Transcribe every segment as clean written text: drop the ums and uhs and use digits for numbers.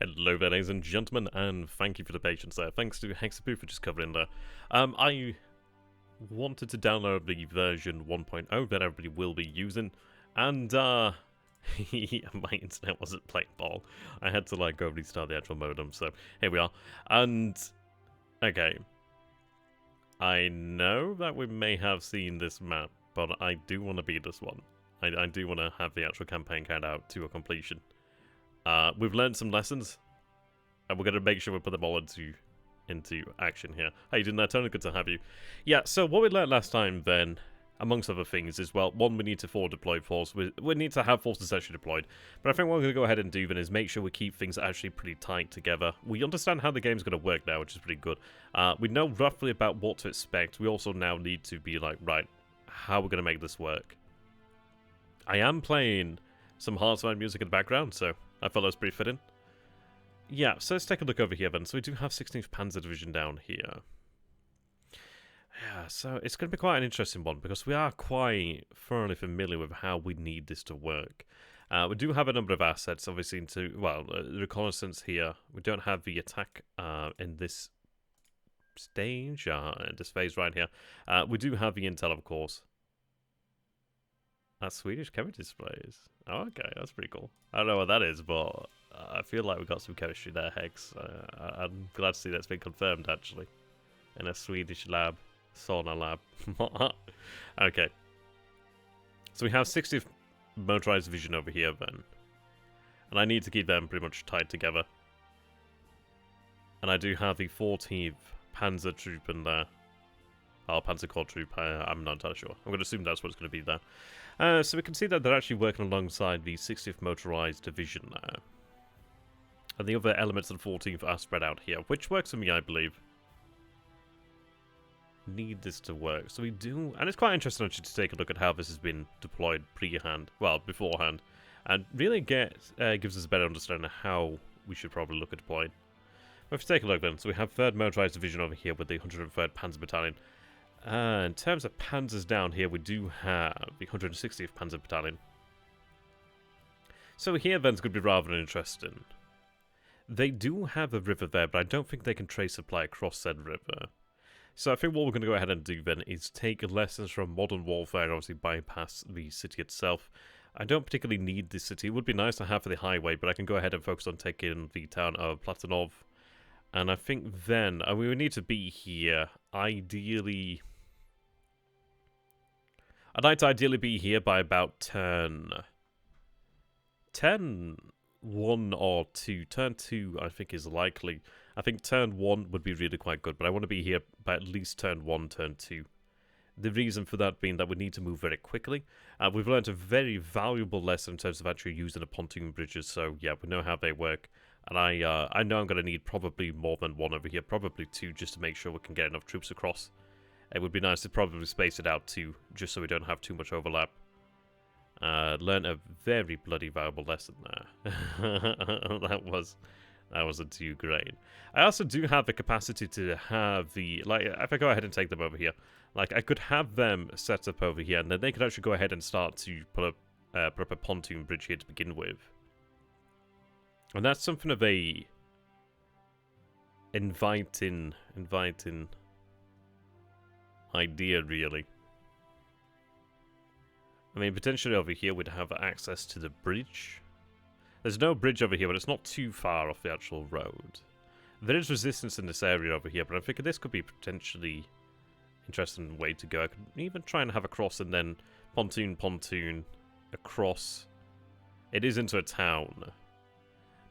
Hello there, ladies and gentlemen, and thank you for the patience there. Thanks to Hexapoo for just covering there. I wanted to download the version 1.0 that everybody will be using, and my internet wasn't playing ball. I had to go restart the actual modem, so here we are. And okay, I know that we may have seen this map, but I do want to beat this one. I do want to have the actual campaign carried out to a completion. We've learned some lessons, and we're going to make sure we put them all into action here. How you doing there, Tony? Good to have you. Yeah, so what we learned last time then, amongst other things, is, well, one, we need to forward deploy force. We need to have forces actually deployed. But I think what we're going to go ahead and do then is make sure we keep things actually pretty tight together. We understand how the game's going to work now, which is pretty good. We know roughly about what to expect. We also now need to be like, right, how we're going to make this work. I am playing some Hearthstone music in the background, so I thought that was pretty fitting. Yeah, so let's take a look over here then. So we do have 16th Panzer Division down here. Yeah, so it's going to be quite an interesting one because we are quite thoroughly familiar with how we need this to work. We do have a number of assets, obviously, into, well, Reconnaissance here. We don't have the attack in this stage, in this phase right here. We do have the intel, of course. That's Swedish chemistry displays. Oh, okay, that's pretty cool. I don't know what that is, but I feel like we got some chemistry there, Hex. I'm glad to see that's been confirmed, actually. In a Swedish lab. Sauna lab. Okay. So we have 60th Motorized Division over here, then. And I need to keep them pretty much tied together. And I do have the 14th Panzer Troop in there. Oh, Panzer Corps Troop, I'm not entirely sure. I'm going to assume that's what it's going to be there. So we can see that they're actually working alongside the 60th Motorized Division there. And the other elements of the 14th are spread out here, which works for me, I believe. Need this to work. So we do, and it's quite interesting actually to take a look at how this has been deployed beforehand. And really gives us a better understanding of how we should probably look at deploying. But if we take a look then, so we have 3rd Motorized Division over here with the 103rd Panzer Battalion. In terms of panzers down here, we do have the 160th Panzer Battalion. So here then's going to be rather interesting. They do have a river there, but I don't think they can trace supply across said river. So I think what we're going to go ahead and do then is take lessons from modern warfare and obviously bypass the city itself. I don't particularly need this city. It would be nice to have for the highway, but I can go ahead and focus on taking the town of Platonov. And I think then we would need to be here, ideally. I'd like to ideally be here by about turn 1 or 2. Turn 2, I think, is likely. I think turn 1 would be really quite good, but I want to be here by at least turn 1, turn 2. The reason for that being that we need to move very quickly. We've learned a very valuable lesson in terms of actually using the pontoon bridges, so yeah, we know how they work. And I know I'm going to need probably more than 1 over here, probably 2, just to make sure we can get enough troops across. It would be nice to probably space it out too, just so we don't have too much overlap. Learned a very bloody valuable lesson there. that wasn't too great. I also do have the capacity to have the, if I go ahead and take them over here, I could have them set up over here, and then they could actually go ahead and start to put up a pontoon bridge here to begin with. And that's something of a inviting idea, really. I mean, potentially over here we'd have access to the bridge. There's no bridge over here, but it's not too far off the actual road. There is resistance in this area over here, but I'm thinking this could be potentially interesting way to go. I could even try and have a cross and then pontoon across. It is into a town.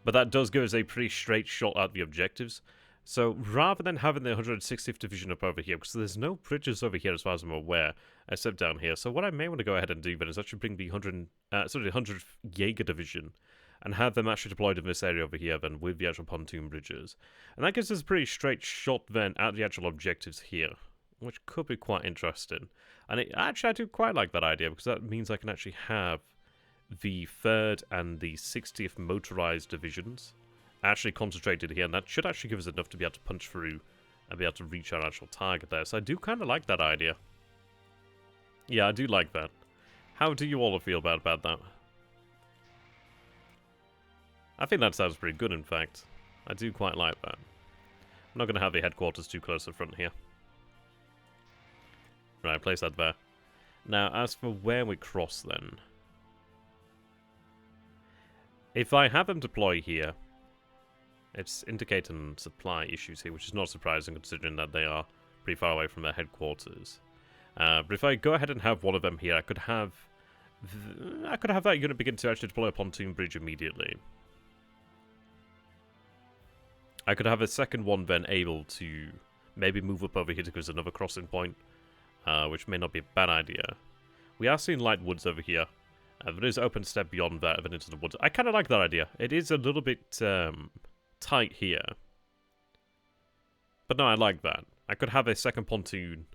But that does give us a pretty straight shot at the objectives. So rather than having the 160th Division up over here, because there's no bridges over here as far as I'm aware, except down here. So what I may want to go ahead and do then is actually bring the 100th Jaeger Division and have them actually deployed in this area over here then with the actual pontoon bridges. And that gives us a pretty straight shot then at the actual objectives here, which could be quite interesting. And actually I do quite like that idea, because that means I can actually have the 3rd and the 60th Motorized Divisions actually concentrated here, and that should actually give us enough to be able to punch through and be able to reach our actual target there. So I do kind of like that idea. Yeah, I do like that. How do you all feel about that? I think that sounds pretty good, in fact. I do quite like that. I'm not going to have the headquarters too close to the front here. Right, place that there. Now, as for where we cross, then. If I have them deploy here, it's indicating supply issues here, which is not surprising considering that they are pretty far away from their headquarters. But if I go ahead and have one of them here, I could have that unit begin to actually deploy a pontoon bridge immediately. I could have a second one then able to maybe move up over here to there's another crossing point, which may not be a bad idea. We are seeing light woods over here. There is open step beyond that, then into the woods. I kind of like that idea. It is a little bit tight here. But no, I like that. I could have a second pontoon,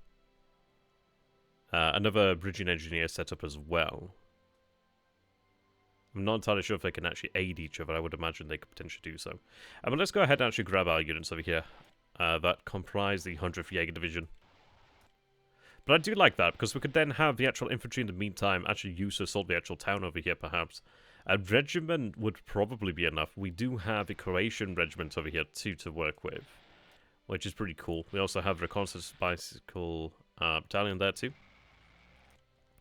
another bridging engineer set up as well. I'm not entirely sure if they can actually aid each other. I would imagine they could potentially do so. But let's go ahead and actually grab our units over here that comprise the 100th Jaeger Division. But I do like that, because we could then have the actual infantry in the meantime actually use to assault the actual town over here, perhaps. A regiment would probably be enough. We do have a Croatian regiment over here, too, to work with, which is pretty cool. We also have Reconnaissance Bicycle battalion there, too.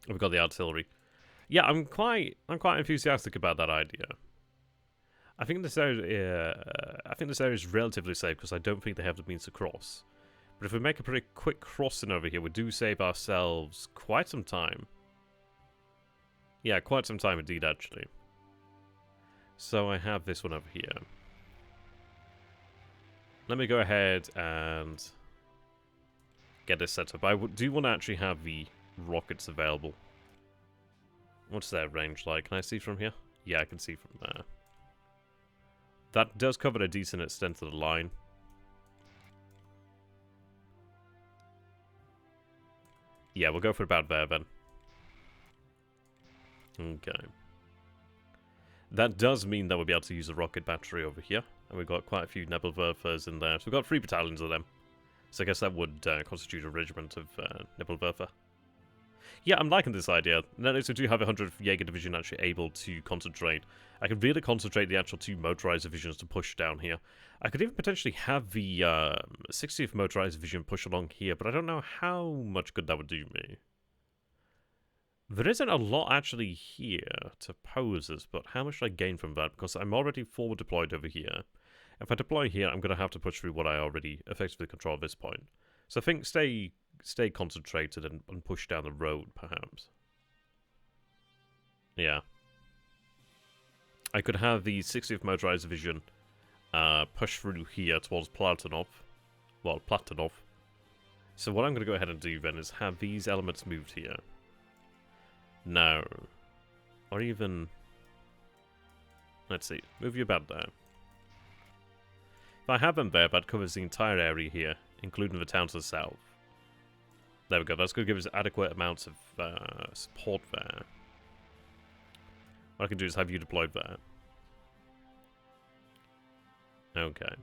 We've got the artillery. Yeah, I'm quite enthusiastic about that idea. I think this area is relatively safe, because I don't think they have the means to cross. But if we make a pretty quick crossing over here, we do save ourselves quite some time. Yeah, quite some time indeed, actually. So I have this one over here. Let me go ahead and get this set up. I do want to actually have the rockets available. What's their range like? Can I see from here? Yeah, I can see from there. That does cover a decent extent of the line. Yeah, we'll go for about there then. Okay. That does mean that we'll be able to use a rocket battery over here. And we've got quite a few Nebelwerfers in there. So we've got 3 battalions of them. So I guess that would constitute a regiment of Nebelwerfer. Yeah, I'm liking this idea. Notice we do have a 100th Jaeger Division actually able to concentrate. I could really concentrate the actual 2 motorized divisions to push down here. I could even potentially have the 60th motorized division push along here, but I don't know how much good that would do me. There isn't a lot actually here to pose us, but how much do I gain from that? Because I'm already forward deployed over here. If I deploy here, I'm going to have to push through what I already effectively control at this point. So I think stay concentrated and push down the road, perhaps. Yeah. I could have the 60th Motorized Division push through here towards Platonov. Well, Platonov. So what I'm going to go ahead and do then is have these elements moved here. No. Or even... Let's see. Move you about there. If I have them there, that covers the entire area here, including the town to the south. There we go. That's going to give us adequate amounts of support there. What I can do is have you deployed there. Okay.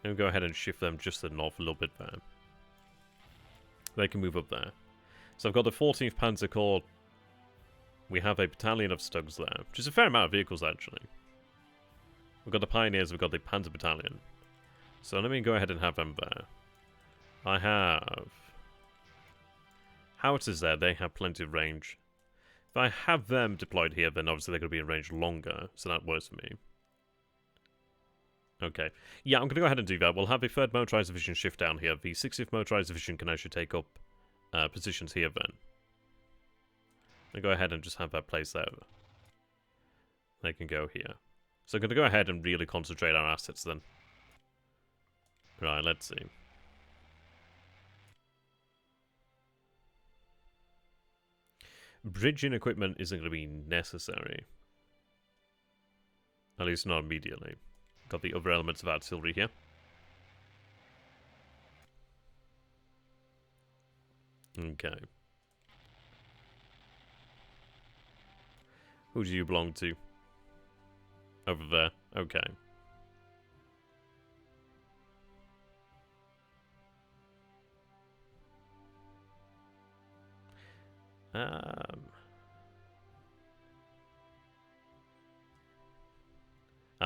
Let me go ahead and shift them just to the north a little bit there. They can move up there. So I've got the 14th Panzer Corps. We have a battalion of Stugs there, which is a fair amount of vehicles, actually. We've got the Pioneers, we've got the Panzer Battalion. So let me go ahead and have them there. I have... Howitzers there, they have plenty of range. If I have them deployed here, then obviously they're going to be in range longer, so that works for me. Okay. Yeah, I'm going to go ahead and do that. We'll have the 3rd Motorized Division shift down here. The 60th Motorized Division can actually take up positions here then. I'll go ahead and just have that place there. They can go here. So I'm going to go ahead and really concentrate our assets then. Right, let's see. Bridging equipment isn't going to be necessary. At least not immediately. Got the other elements of artillery here. Okay. Who do you belong to? Over there. Okay.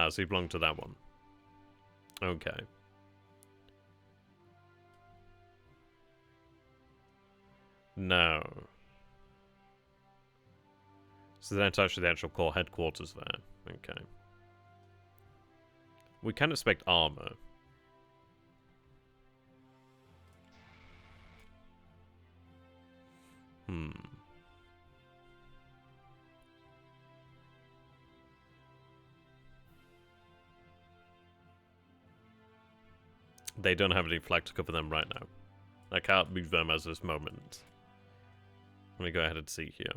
So you belong to that one. Okay. No. So that's actually the actual core headquarters there. Okay. We can expect armor. They don't have any flag to cover them right now. I can't move them as this moment. Let me go ahead and see here.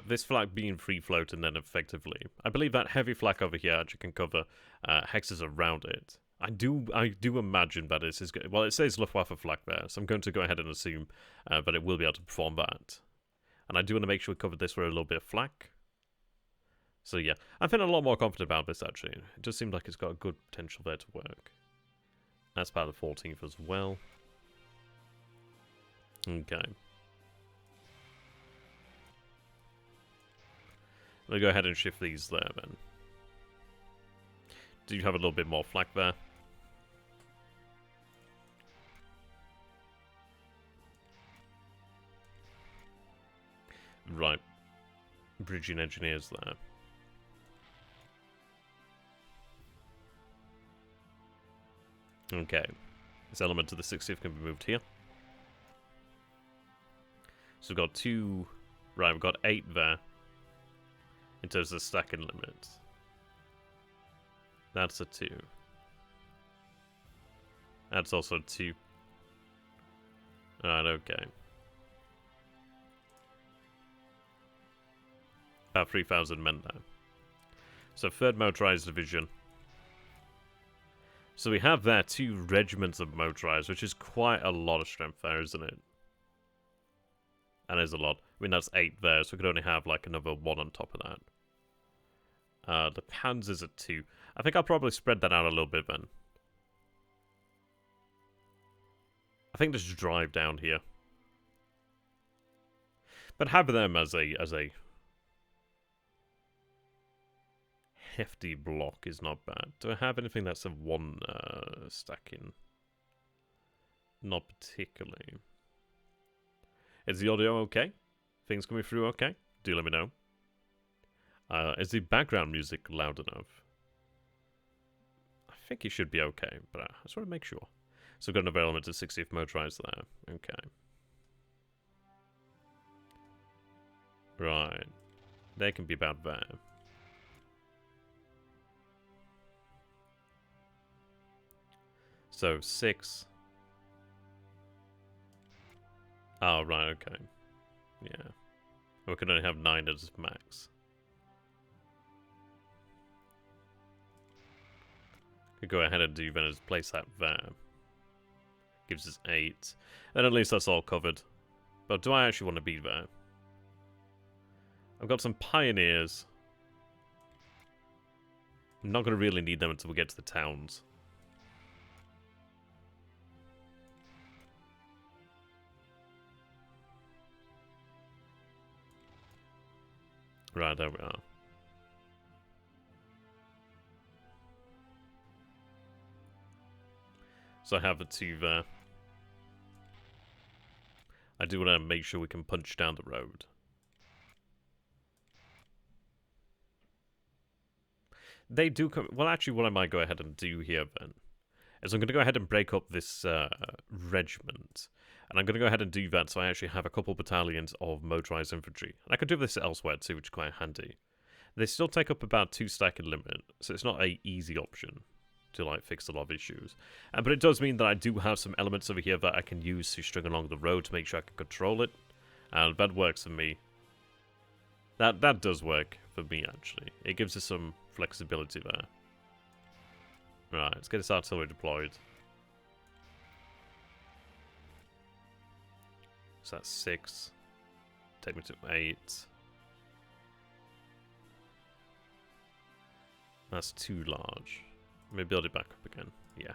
This flag being free floating then effectively. I believe that heavy flag over here actually can cover hexes around it. I do imagine that this is good. Well, it says Luftwaffe flag there, so I'm going to go ahead and assume that it will be able to perform that. And I do want to make sure we cover this with a little bit of flak. So yeah, I'm feeling a lot more confident about this actually. It just seems like it's got a good potential there to work. That's part of the 14th as well. Okay. We'll go ahead and shift these there then. Do you have a little bit more flak there? Right. Bridging engineers there. Okay. This element of the 60th can be moved here. So we've got 2... Right, we've got 8 there. In terms of the stacking limit. That's a 2. That's also a 2. Alright, okay. About 3,000 men now. So 3rd Motorized Division. So we have there 2 regiments of motorized, which is quite a lot of strength there, isn't it? That is a lot. I mean, that's 8 there, so we could only have like another 1 on top of that. The Panzers at 2. I think I'll probably spread that out a little bit then. I think just drive down here. But have them as a hefty block is not bad. Do I have anything that's a 1 stacking? Not particularly. Is the audio okay? Things coming through okay? Do let me know. Is the background music loud enough? I think it should be okay, but I just want to make sure. So we've got another element of 60th motorized there. Okay. Right. They can be about there. So 6. Oh, right, okay. Yeah. We can only have 9 as max. Could go ahead and do then is place that there. Gives us 8. Then at least that's all covered. But do I actually want to be there? I've got some pioneers. I'm not going to really need them until we get to the towns. Right, there we are. So I have the 2 there. I do want to make sure we can punch down the road. They do come... Well, actually, what I might go ahead and do here, then, is I'm going to go ahead and break up this regiment. And I'm going to go ahead and do that so I actually have a couple battalions of motorized infantry. And I could do this elsewhere, too, which is quite handy. They still take up about 2 stacking limit, so it's not an easy option to like fix a lot of issues. But it does mean that I do have some elements over here that I can use to string along the road to make sure I can control it. And that works for me. That does work for me, actually. It gives us some flexibility there. Right, let's get this artillery deployed. So that's 6. Take me to 8. That's too large. Let me build it back up again. Yeah.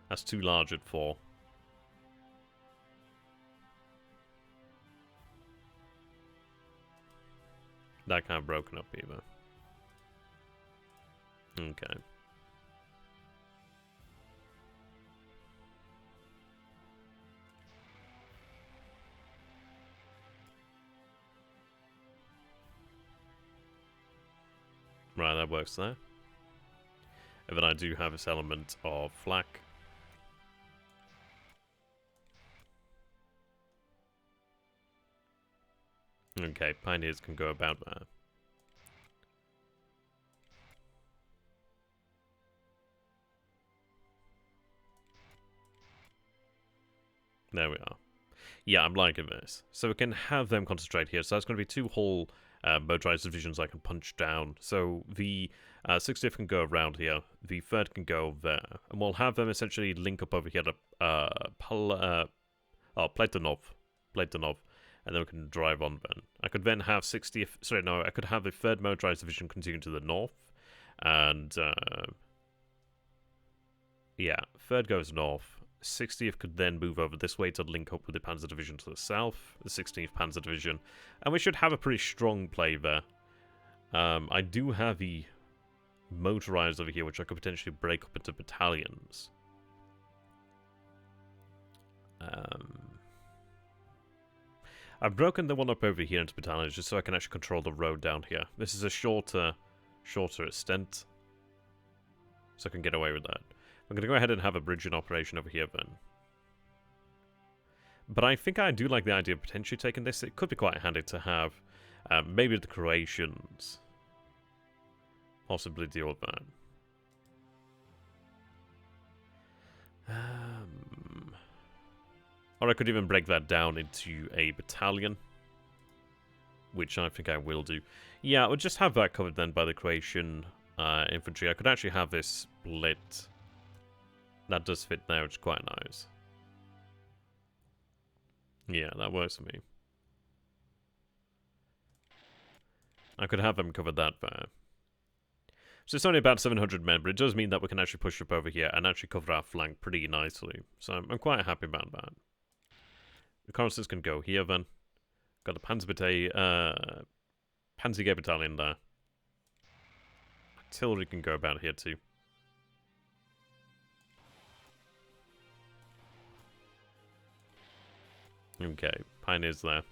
That's too large at 4. that kind of broken up either. Okay. Right, that works there. And then I do have this element of flak. Okay, pioneers can go about there. There we are. Yeah, I'm liking this. So we can have them concentrate here. So that's going to be 2 whole motorized divisions I can punch down. So the 60th can go around here. The 3rd can go there. And we'll have them essentially link up over here to Platonov. And then we can drive on then. I could then have 60th... Sorry, no, I could have the 3rd motorized division continue to the north. And... yeah, 3rd goes north. 60th could then move over this way to link up with the Panzer Division to the south, the 16th Panzer Division, and we should have a pretty strong play there. I do have the motorized over here, which I could potentially break up into battalions. I've broken the one up over here into battalions just so I can actually control the road down here. This is a shorter extent, so I can get away with that. I'm going to go ahead and have a bridge in operation over here then. But I think I do like the idea of potentially taking this. It could be quite handy to have maybe the Croatians possibly deal with that. Or I could even break that down into a battalion, which I think I will do. Yeah, I'll just have that covered then by the Croatian infantry. I could actually have this split. That does fit there, which is quite nice. Yeah, that works for me. I could have them cover that there. So it's only about 700 men, but it does mean that we can actually push up over here and actually cover our flank pretty nicely. So I'm quite happy about that. Reconnaissance can go here then. Got the Panzer Battalion there. Artillery can go about here too. Okay, pioneers there.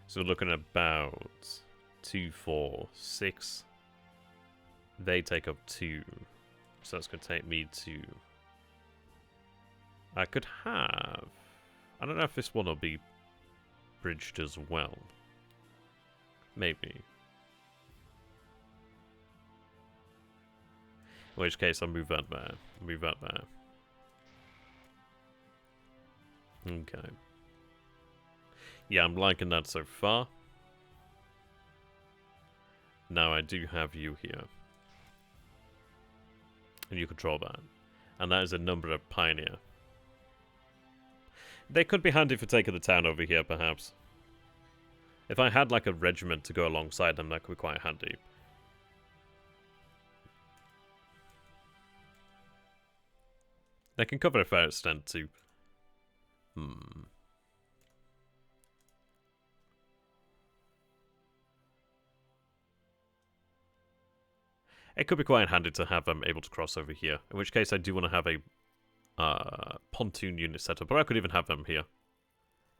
So we're looking at about 2, 4, 6. They take up 2. So that's going to take me to... I could have... I don't know if this one will be bridged as well. Maybe. In which case I'll move that there. Move that there. Okay. Yeah, I'm liking that so far. Now I do have you here. And you control that. And that is a number of pioneer. They could be handy for taking the town over here, perhaps. If I had like a regiment to go alongside them, that could be quite handy. They can cover a fair extent too. It could be quite handy to have them able to cross over here. In which case I do want to have a pontoon unit set up. Or I could even have them here.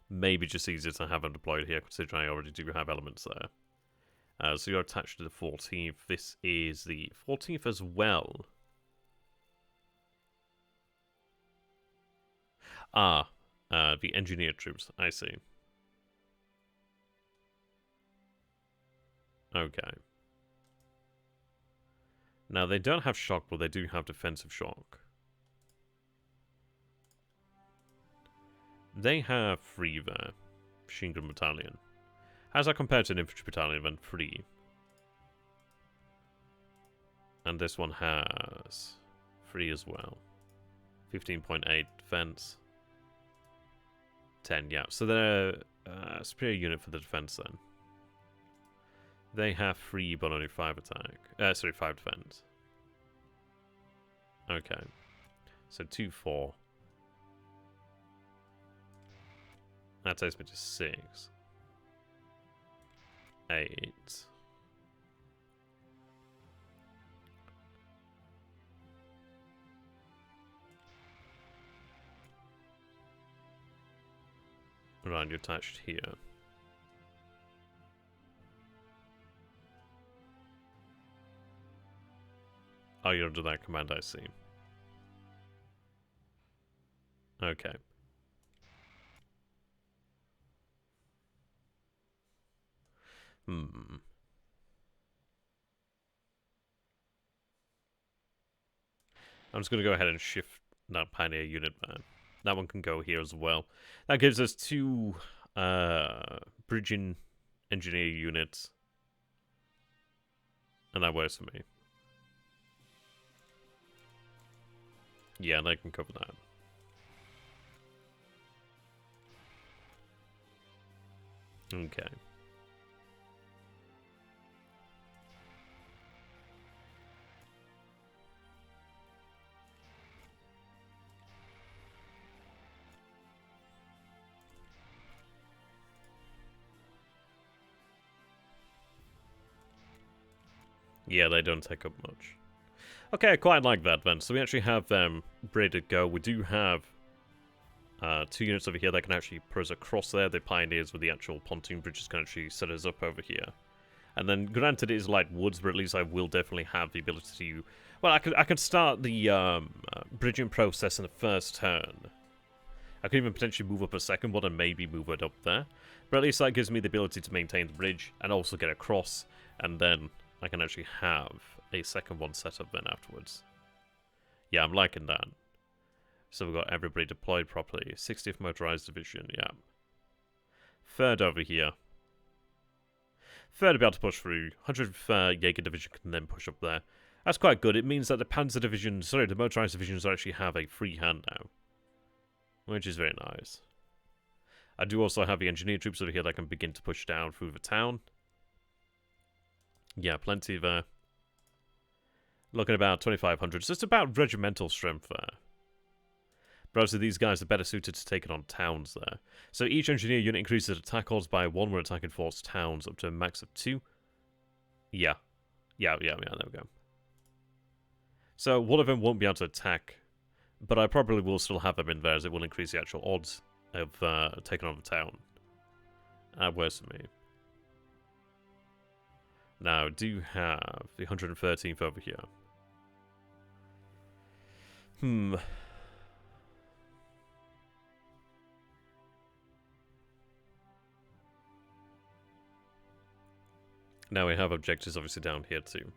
Maybe just easier to have them deployed here, considering I already do have elements there. So you're attached to the 14th. This is the 14th as well. The engineer troops. I see. Okay. Now, they don't have shock, but they do have defensive shock. They have 3 there. Machine gun battalion. How's that compared to an infantry battalion then? 3. And this one has 3 as well. 15.8 defense. 10, yeah. So they're a superior unit for the defense then. They have 3 but only 5 attack. 5 defense. Okay. So 2, 4. That takes me to 6. 8. Right, you're attached here. Oh, you're under that command, I see. Okay. Hmm. I'm just going to go ahead and shift that Pioneer unit there. That one can go here as well. That gives us 2 bridging engineer units. And that works for me. Yeah, they can cover that. Okay. Yeah, they don't take up much. Okay, I quite like that then. So we actually have them ready to go. We do have 2 units over here that can actually put us across there. The Pioneers with the actual pontoon bridges can actually set us up over here. And then, granted, it is light woods, but at least I will definitely have the ability to... Well, I could start the bridging process in the first turn. I could even potentially move up a second one and maybe move it up there. But at least that gives me the ability to maintain the bridge and also get across. And then I can actually have a second one set up then afterwards. Yeah, I'm liking that. So we've got everybody deployed properly. 60th Motorized Division, yeah. 3rd over here. 3rd will be able to push through. 100th Jaeger Division can then push up there. That's quite good. It means that the Panzer Division, sorry, the Motorized Divisions actually have a free hand now. Which is very nice. I do also have the Engineer troops over here that can begin to push down through the town. Yeah, plenty there. Looking at about 2,500. So it's about regimental strength there. But obviously these guys are better suited to taking on towns there. So each engineer unit increases attack odds by 1 when attacking forced towns up to a max of 2. Yeah, there we go. So one of them won't be able to attack, but I probably will still have them in there as it will increase the actual odds of taking on the town. That works for me. Now, I do have the 113th over here. Now we have objectives obviously down here too.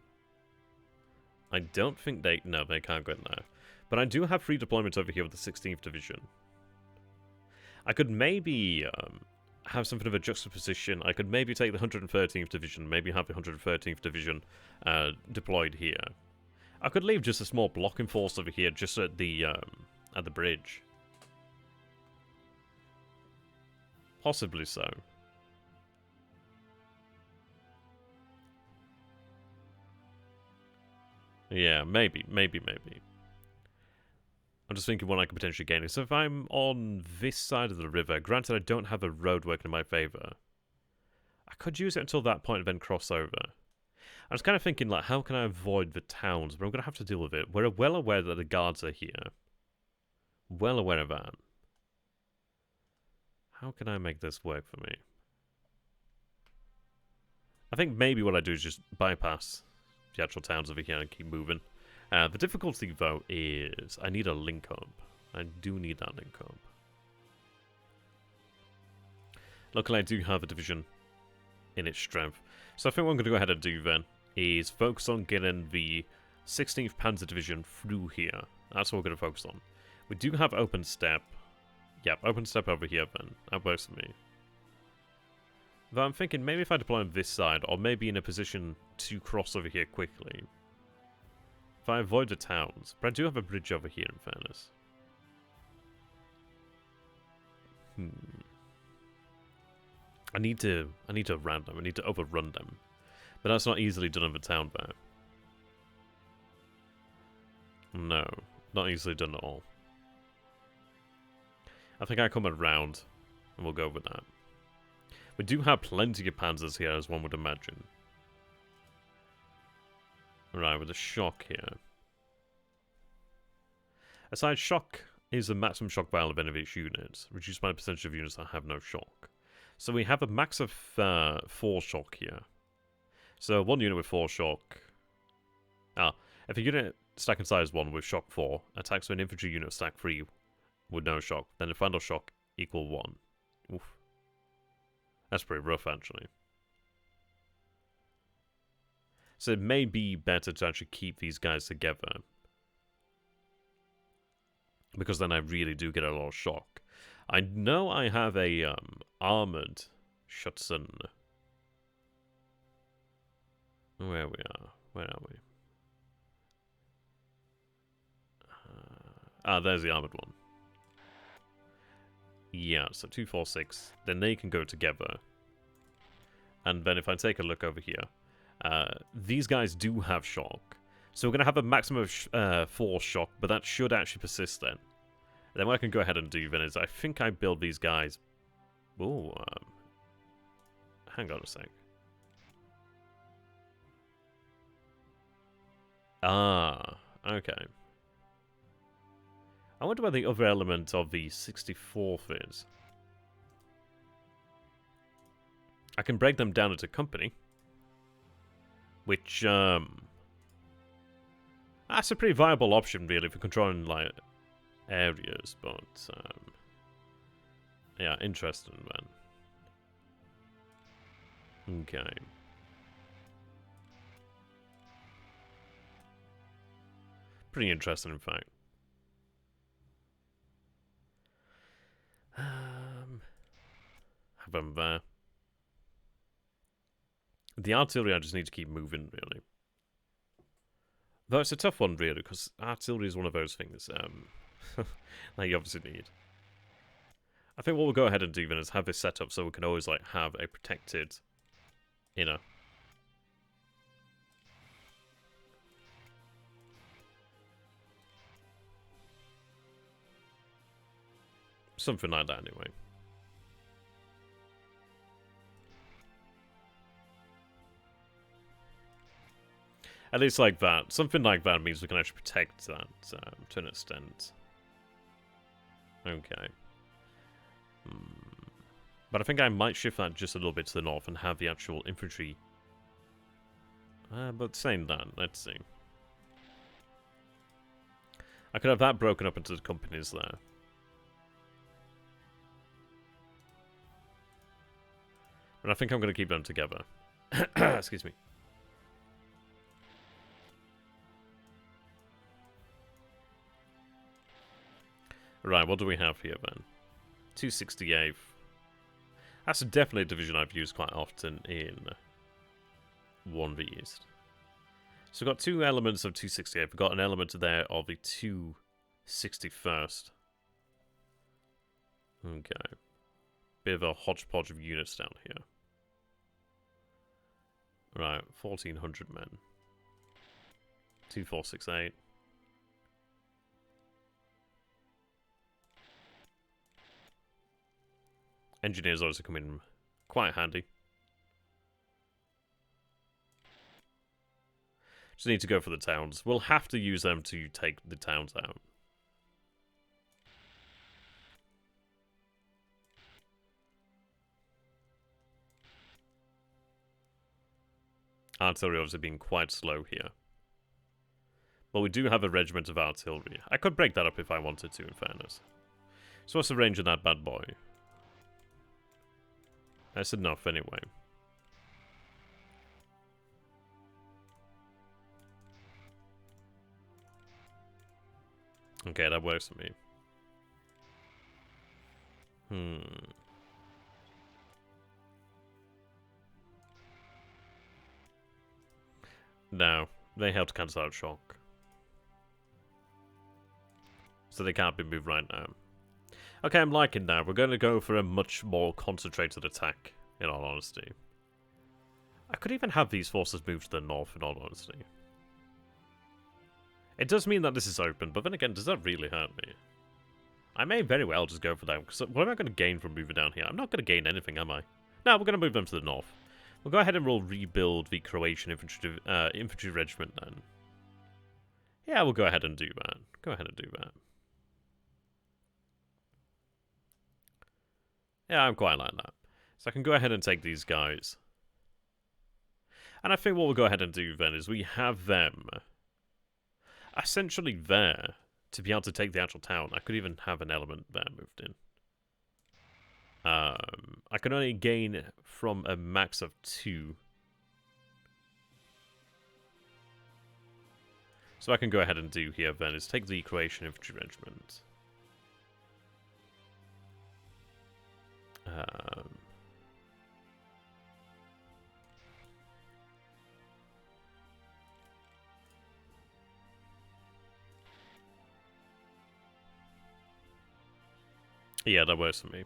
I don't think they... No, they can't go in there. But I do have free deployment over here with the 16th Division. I could maybe have something of a juxtaposition. I could maybe take the 113th Division, maybe have the 113th Division deployed here. I could leave just a small blocking force over here, just at the bridge. Possibly so. Yeah, maybe. I'm just thinking what I could potentially gain. So if I'm on this side of the river, granted I don't have a road working in my favour, I could use it until that point and then cross over. I was kind of thinking, like, how can I avoid the towns? But I'm going to have to deal with it. We're well aware that the guards are here. Well aware of that. How can I make this work for me? I think maybe what I do is just bypass the actual towns over here and keep moving. The difficulty, though, is I need a link up. I do need that link up. Luckily, I do have a division in its strength. So I think what I'm going to go ahead and do then is focus on getting the 16th Panzer Division through here. That's what we're going to focus on. We do have open step. Yep, open step over here then. That works for me. Though I'm thinking maybe if I deploy on this side, or maybe in a position to cross over here quickly. If I avoid the towns. But I do have a bridge over here, in fairness. I need to ram them. I need to overrun them. But that's not easily done in the town there. No, not easily done at all. I think I come around, and we'll go with that. We do have plenty of panzers here, as one would imagine. Right, with a shock here. Aside, shock is the maximum shock value of any of its units, reduced by the percentage of units that have no shock. So we have a max of 4 shock here. So 1 unit with 4 shock. If a unit stack in size 1 with shock 4 attacks with an infantry unit of stack 3 with no shock, then the final shock equal 1. Oof. That's pretty rough, actually. So it may be better to actually keep these guys together, because then I really do get a lot of shock. I know I have a armored Schutzen. Where we are? Where are we? There's the armored one. Yeah, so 2, 4, 6. Then they can go together. And then if I take a look over here, these guys do have shock. So we're going to have a maximum of 4 shock, but that should actually persist then. And then what I can go ahead and do then is I think I build these guys... Ooh, hang on a sec. Okay. I wonder what the other element of the 64th is. I can break them down into company. Which, that's a pretty viable option, really, for controlling, like, areas, but, yeah, interesting, man. Okay. Pretty interesting, in fact. Have them there. The artillery I just need to keep moving, really. Though it's a tough one, really, because artillery is one of those things that you obviously need. I think what we'll go ahead and do then is have this set up so we can always, like, have a protected inner. Something like that, anyway. At least like that. Something like that means we can actually protect that to an extent. Okay. But I think I might shift that just a little bit to the north and have the actual infantry. But saying that, let's see. I could have that broken up into the companies there. And I think I'm going to keep them together. Excuse me. Right, what do we have here then? 268. That's definitely a division I've used quite often in 1v East. So we've got 2 elements of 268. We've got an element there of the 261st. Okay. Bit of a hodgepodge of units down here. Right, 1,400 men. 2468. Engineers also come in quite handy. Just need to go for the towns. We'll have to use them to take the towns out. Artillery obviously being quite slow here. But we do have a regiment of artillery. I could break that up if I wanted to, in fairness. So what's the range of that bad boy? That's enough anyway. Okay, that works for me. No, they help to cancel out shock. So they can't be moved right now. Okay, I'm liking that. We're going to go for a much more concentrated attack, in all honesty. I could even have these forces move to the north, in all honesty. It does mean that this is open, but then again, does that really hurt me? I may very well just go for that, because what am I going to gain from moving down here? I'm not going to gain anything, am I? No, we're going to move them to the north. We'll go ahead and we'll rebuild the Croatian infantry regiment then. Yeah, we'll go ahead and do that. Go ahead and do that. Yeah, I'm quite like that. So I can go ahead and take these guys. And I think what we'll go ahead and do then is we have them essentially there to be able to take the actual town. I could even have an element there moved in. I can only gain from a max of 2. So I can go ahead and do here then is take the Croatian infantry regiment. Yeah, that works for me.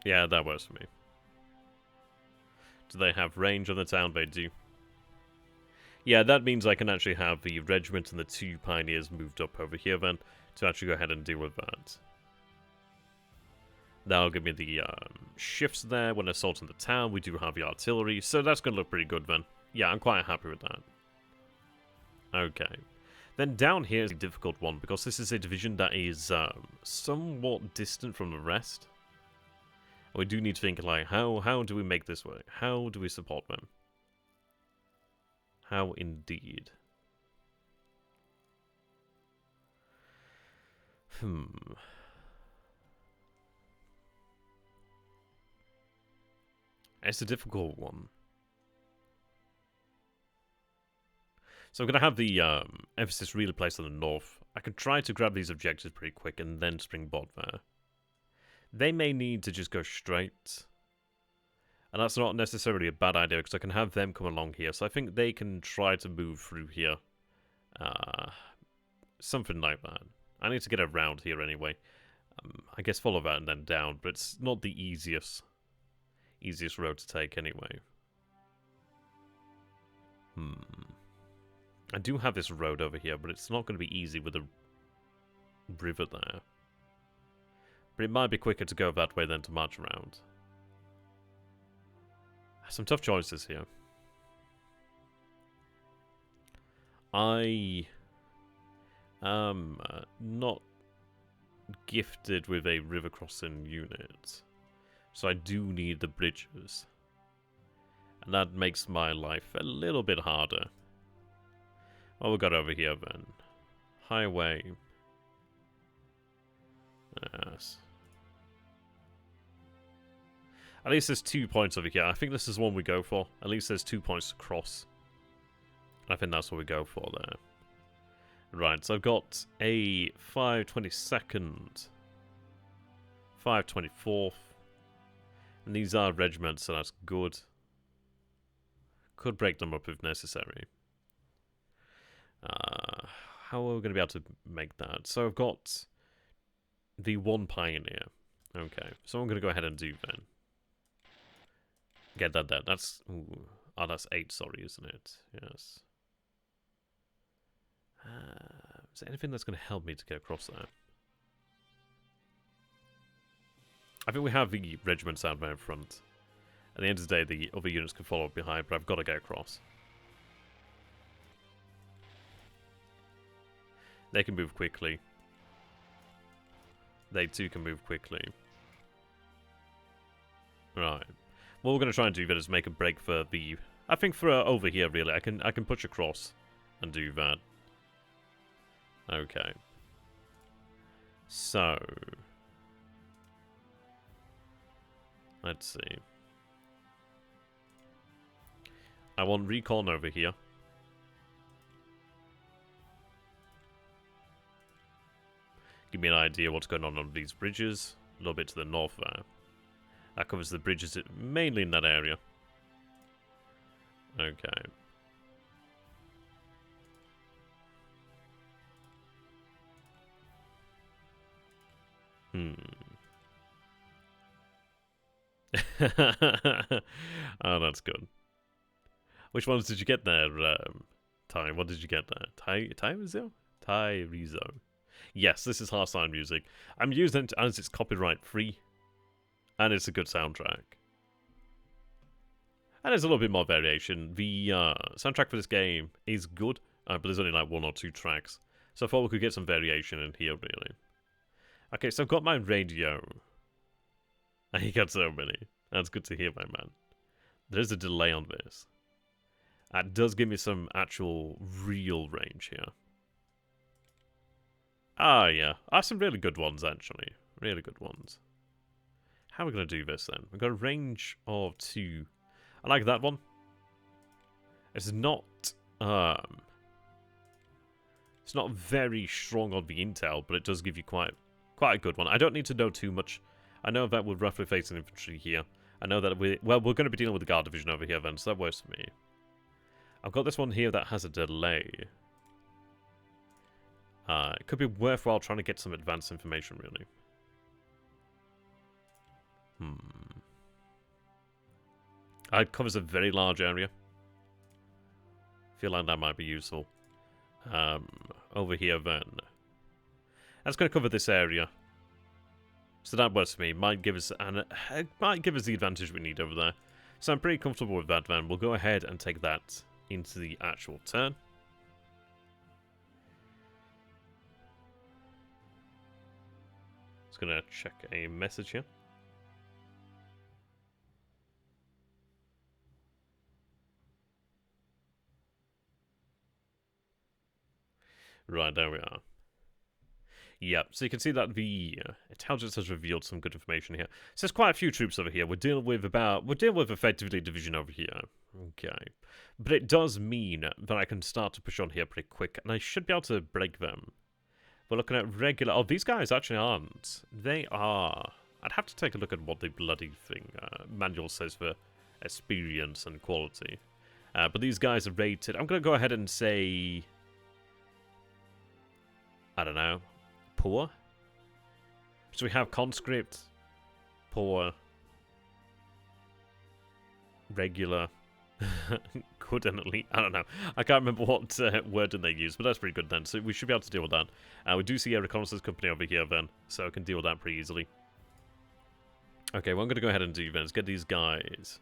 Yeah, that works for me. Do they have range on the town? They do. Yeah, that means I can actually have the regiment and the 2 pioneers moved up over here then to actually go ahead and deal with that. That'll give me the shifts there when assaulting the town. We do have the artillery, so that's going to look pretty good then. Yeah, I'm quite happy with that. Okay. Then down here is a difficult one because this is a division that is somewhat distant from the rest. We do need to think like, how do we make this work? How do we support them? How indeed? It's a difficult one. So I'm going to have the emphasis really placed on the north. I can try to grab these objectives pretty quick and then springboard there. They may need to just go straight. And that's not necessarily a bad idea because I can have them come along here. So I think they can try to move through here. Something like that. I need to get around here anyway. I guess follow that and then down. But it's not the easiest road to take anyway. I do have this road over here, but it's not going to be easy with a river there. But it might be quicker to go that way than to march around. Some tough choices here. I am not gifted with a river crossing unit. So I do need the bridges. And that makes my life a little bit harder. Well, we got over here then. Highway. Yes. At least there's 2 points over here. I think this is one we go for. At least there's 2 points to cross. I think that's what we go for there. Right, so I've got a 522nd, 524th. And these are regiments, so that's good. Could break them up if necessary. How are we going to be able to make that? So I've got the 1 pioneer. Okay, so I'm going to go ahead and do then. Get that there. That's... Ooh. Oh, that's 8, sorry, isn't it? Yes. Is there anything that's going to help me to get across there? I think we have the regiments out there in front. At the end of the day, the other units can follow up behind, but I've got to get across. They can move quickly. They too can move quickly. Right. What we're going to try and do then is make a break for the... I think for over here, really. I can push across and do that. Okay. So... let's see. I want recon over here. Give me an idea what's going on these bridges. A little bit to the north there. That covers the bridges mainly in that area. Okay. Oh, that's good. Which ones did you get there, Ty? What did you get there? Tyrezo? Tyrezo. Yes, this is Hearthstone music. I'm using it as it's copyright free, and it's a good soundtrack. And there's a little bit more variation. The soundtrack for this game is good, but there's only like 1 or 2 tracks. So I thought we could get some variation in here, really. Okay, so I've got my radio. And you got so many. That's good to hear, my man. There's a delay on this. That does give me some actual real range here. Ah, yeah. Some really good ones, actually. Really good ones. How are we going to do this, then? We've got a range of 2. I like that one. It's not very strong on the intel, but it does give you quite a good one. I don't need to know too much. I know that we're roughly facing infantry here. I know that we're going to be dealing with the guard division over here then, so that works for me. I've got this one here that has a delay. It could be worthwhile trying to get some advanced information, really. It covers a very large area. Feel like that might be useful. Over here then. That's going to cover this area. So that works for me. Might give us the advantage we need over there. So I'm pretty comfortable with that then. We'll go ahead and take that into the actual turn. Just going to check a message here. Right, there we are. Yep, so you can see that the intelligence has revealed some good information here. So there's quite a few troops over here. We're dealing with effectively division over here. Okay. But it does mean that I can start to push on here pretty quick, and I should be able to break them. We're looking at regular... Oh, these guys actually aren't. They are... I'd have to take a look at what the bloody thing manual says for experience and quality. But these guys are rated... I'm going to go ahead and say... I don't know. Poor. So we have conscript, poor, regular, good and elite. I don't know. I can't remember what wording they use, but that's pretty good then. So we should be able to deal with that. We do see a reconnaissance company over here then, so I can deal with that pretty easily. Okay, what I'm going to go ahead and do then is get these guys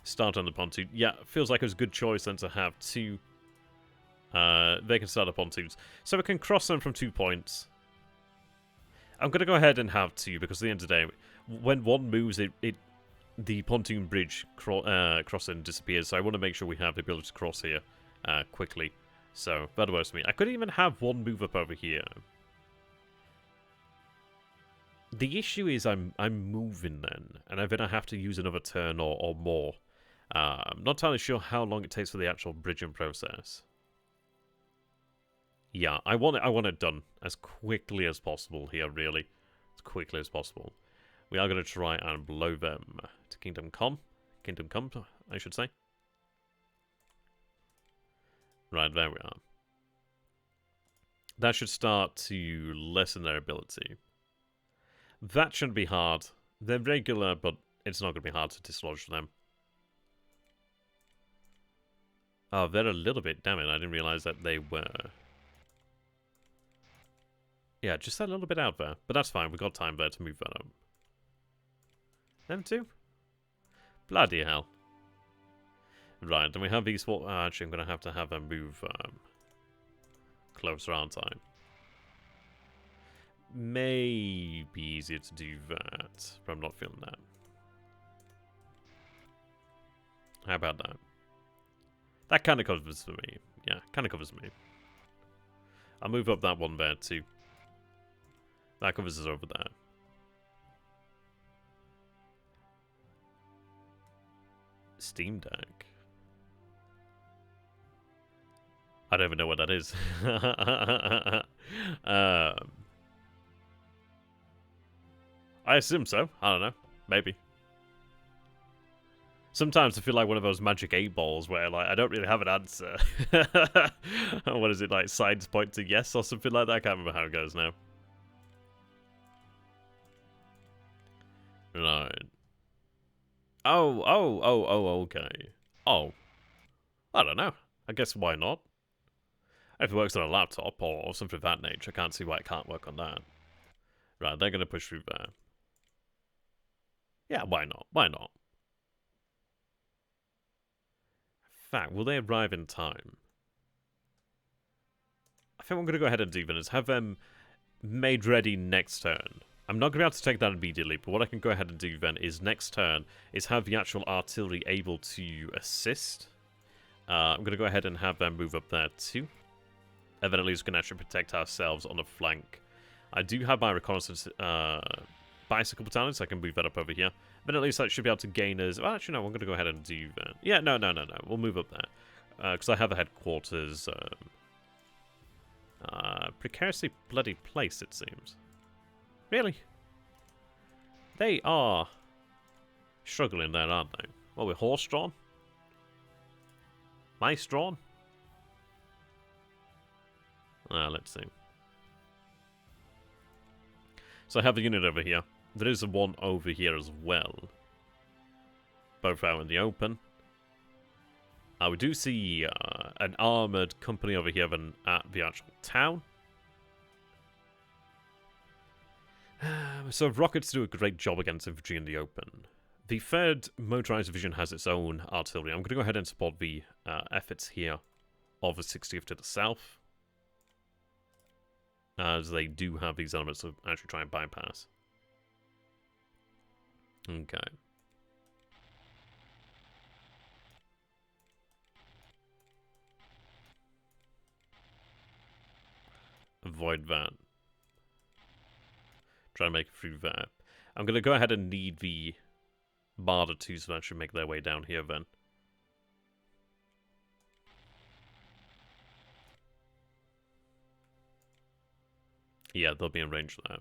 start on the pontoon. Yeah, feels like it was a good choice then to have 2. They can start up pontoons. So we can cross them from 2 points. I'm going to go ahead and have 2 because at the end of the day, when one moves, the pontoon bridge crossing disappears. So I want to make sure we have the ability to cross here quickly. So that works for me. I could even have 1 move up over here. The issue is I'm moving then, and then I have to use another turn or more. I'm not entirely sure how long it takes for the actual bridging process. Yeah, I want it done as quickly as possible here, really. As quickly as possible. We are going to try and blow them to Kingdom Come, I should say. Right, there we are. That should start to lessen their ability. That shouldn't be hard. They're regular, but it's not going to be hard to dislodge them. Oh, they're a little bit, damn it, I didn't realize that they were... Yeah, just a little bit out there. But that's fine, we've got time there to move that up. Them 2? Bloody hell. Right, then we have these 4... actually, I'm going to have them move closer, aren't I? May be easier to do that, but I'm not feeling that. How about that? That kind of covers for me. Yeah, kind of covers me. I'll move up that one there too. That covers us over there. Steam Deck. I don't even know what that is. I assume so. I don't know. Maybe. Sometimes I feel like one of those magic 8 balls where like I don't really have an answer. What is it, like signs point to yes or something like that? I can't remember how it goes now. Right. Oh, okay. Oh. I don't know. I guess why not? If it works on a laptop or something of that nature, I can't see why it can't work on that. Right, they're going to push through there. Yeah, why not? Why not? In fact, will they arrive in time? I think what I'm going to go ahead and do then is have them made ready next turn. I'm not going to be able to take that immediately, but what I can go ahead and do then is next turn is have the actual artillery able to assist. I'm going to go ahead and have them move up there too. And then at least we can actually protect ourselves on the flank. I do have my Reconnaissance bicycle battalion, so I can move that up over here. Then at least that should be able to gain us... Well, actually, no, I'm going to go ahead and do that. Yeah, no. We'll move up there. Because I have a headquarters... precariously bloody placed, it seems. Really? They are struggling there, aren't they? Well, we're horse-drawn? Mice-drawn? Let's see. So I have a unit over here. There is one over here as well. Both out in the open. We do see an armoured company over here at the actual town. So rockets do a great job against infantry in the open. The 3rd Motorised Division has its own artillery. I'm going to go ahead and support the efforts here of the 60th to the south. As they do have these elements to actually try and bypass. Okay. Avoid that. Try and make it through there. I'm going to go ahead and need the Marder 2 so that should make their way down here then. Yeah, they'll be in range there.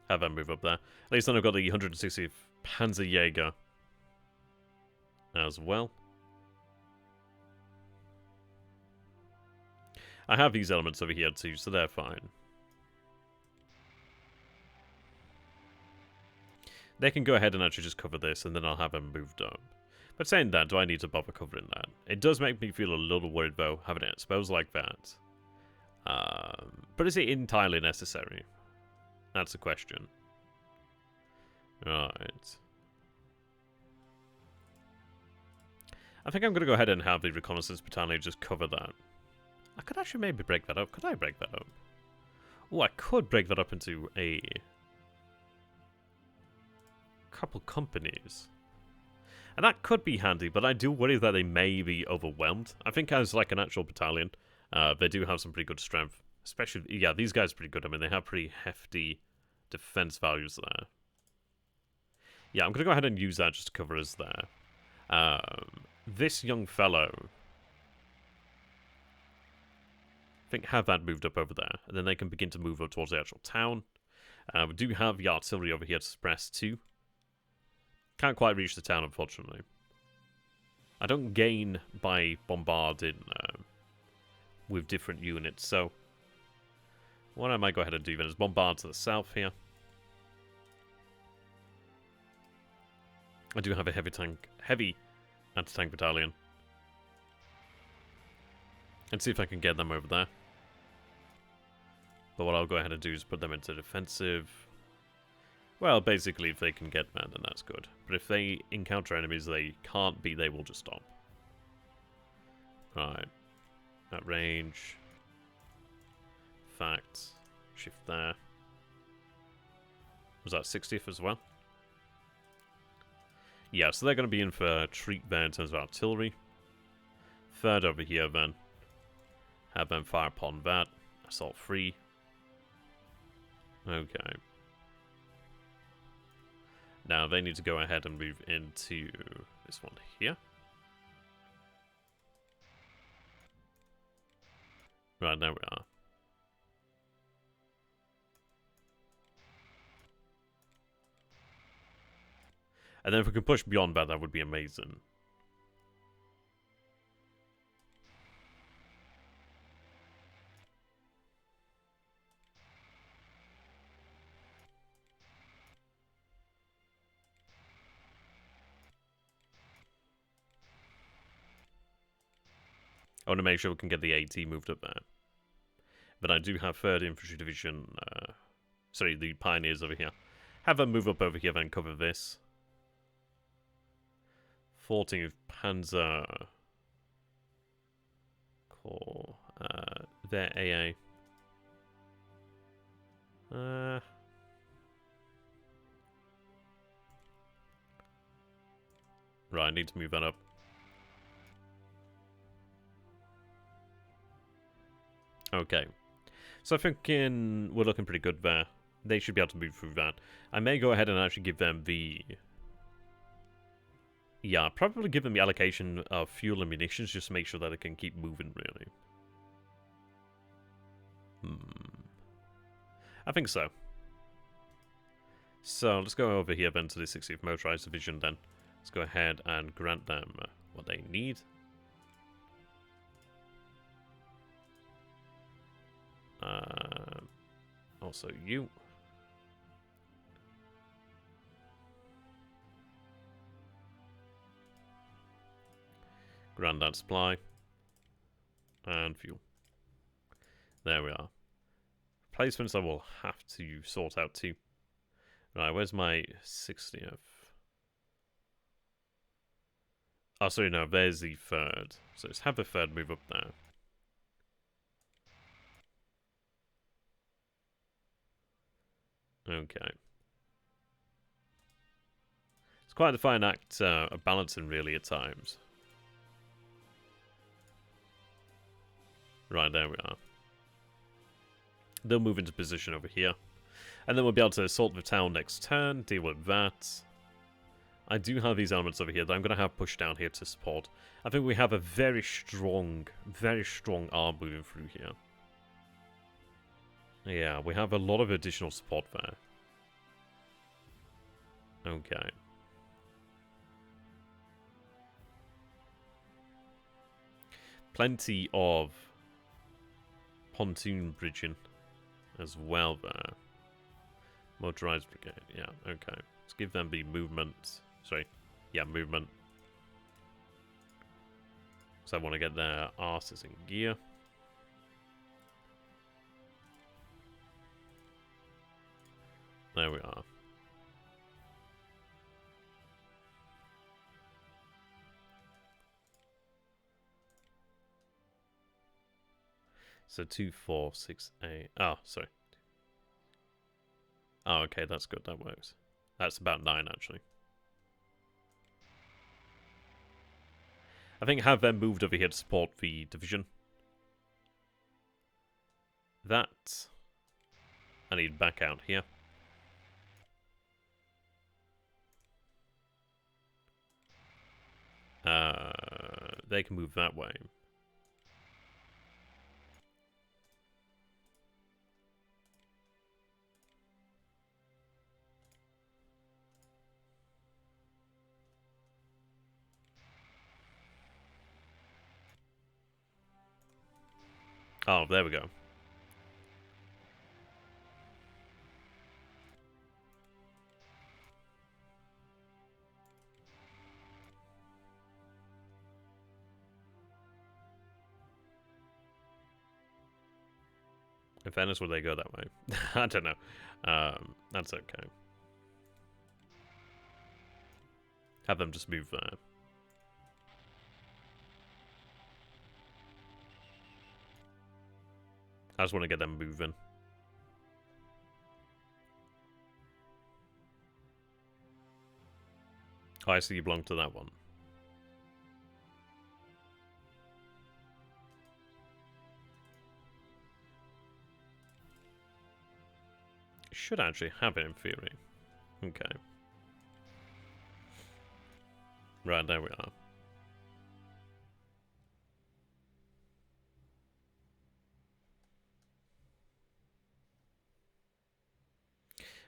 Have them move up there. At least then I've got the 160th Panzerjäger as well. I have these elements over here too, so they're fine. They can go ahead and actually just cover this, and then I'll have them moved up. But saying that, do I need to bother covering that? It does make me feel a little worried, though, having it exposed like that. But is it entirely necessary? That's the question. Right. I think I'm going to go ahead and have the Reconnaissance Battalion just cover that. I could actually maybe break that up. Could I break that up? Oh, I could break that up into a couple companies. And that could be handy, but I do worry that they may be overwhelmed. I think as like an actual battalion, they do have some pretty good strength. Especially, yeah, these guys are pretty good. I mean, they have pretty hefty defense values there. Yeah, I'm going to go ahead and use that just to cover us there. This young fellow, I think, have that moved up over there. And then they can begin to move up towards the actual town. We do have the artillery over here to suppress too. Can't quite reach the town, unfortunately. I don't gain by bombarding with different units, so what I might go ahead and do then is bombard to the south here. I do have a heavy anti-tank battalion. And see if I can get them over there. But what I'll go ahead and do is put them into defensive. Well, basically, if they can get manned, then that's good. But if they encounter enemies they can't beat, they will just stop. Right. At range. Fact. Shift there. Was that 60th as well? Yeah, so they're going to be in for a treat there in terms of artillery. 3rd over here, then. Have them fire upon that. Assault free. Okay. Now they need to go ahead and move into this one here. Right, there we are. And then if we can push beyond that, that would be amazing. I want to make sure we can get the AT moved up there. But I do have 3rd Infantry Division, sorry, the Pioneers over here. Have them move up over here and cover this. 14th Panzer Corps, their AA. Right, I need to move that up. Okay. So I think we're looking pretty good there. They should be able to move through that. I may go ahead and actually give them the... Yeah, probably give them the allocation of fuel and munitions just to make sure that it can keep moving, really. I think so. So let's go over here then to the 60th Motorized Division then. Let's go ahead and grant them what they need. Also you. Grant that supply. And fuel. There we are. Replacements I will have to sort out too. Right, where's my 60th? Oh, sorry, no, there's the 3rd. So let's have the 3rd move up there. Okay. It's quite a fine act of balancing, really, at times. Right, there we are. They'll move into position over here. And then we'll be able to assault the town next turn, deal with that. I do have these elements over here that I'm going to have pushed down here to support. I think we have a very strong arm moving through here. Yeah, we have a lot of additional support there. Okay. Plenty of pontoon bridging as well there. Motorized brigade, yeah, okay. Let's give them the movement. Sorry, yeah, movement. So I want to get their asses in gear. There we are. So 2, 4, 6, 8. Oh, sorry. Oh, okay, that's good. That works. That's about 9, actually. I think have them moved over here to support the division. That I need back out here. They can move that way. Oh, there we go. In fairness, would they go that way? I don't know. That's okay. Have them just move there. I just want to get them moving. Oh, I see you belong to that one. Should actually have it in theory. Okay. Right, there we are.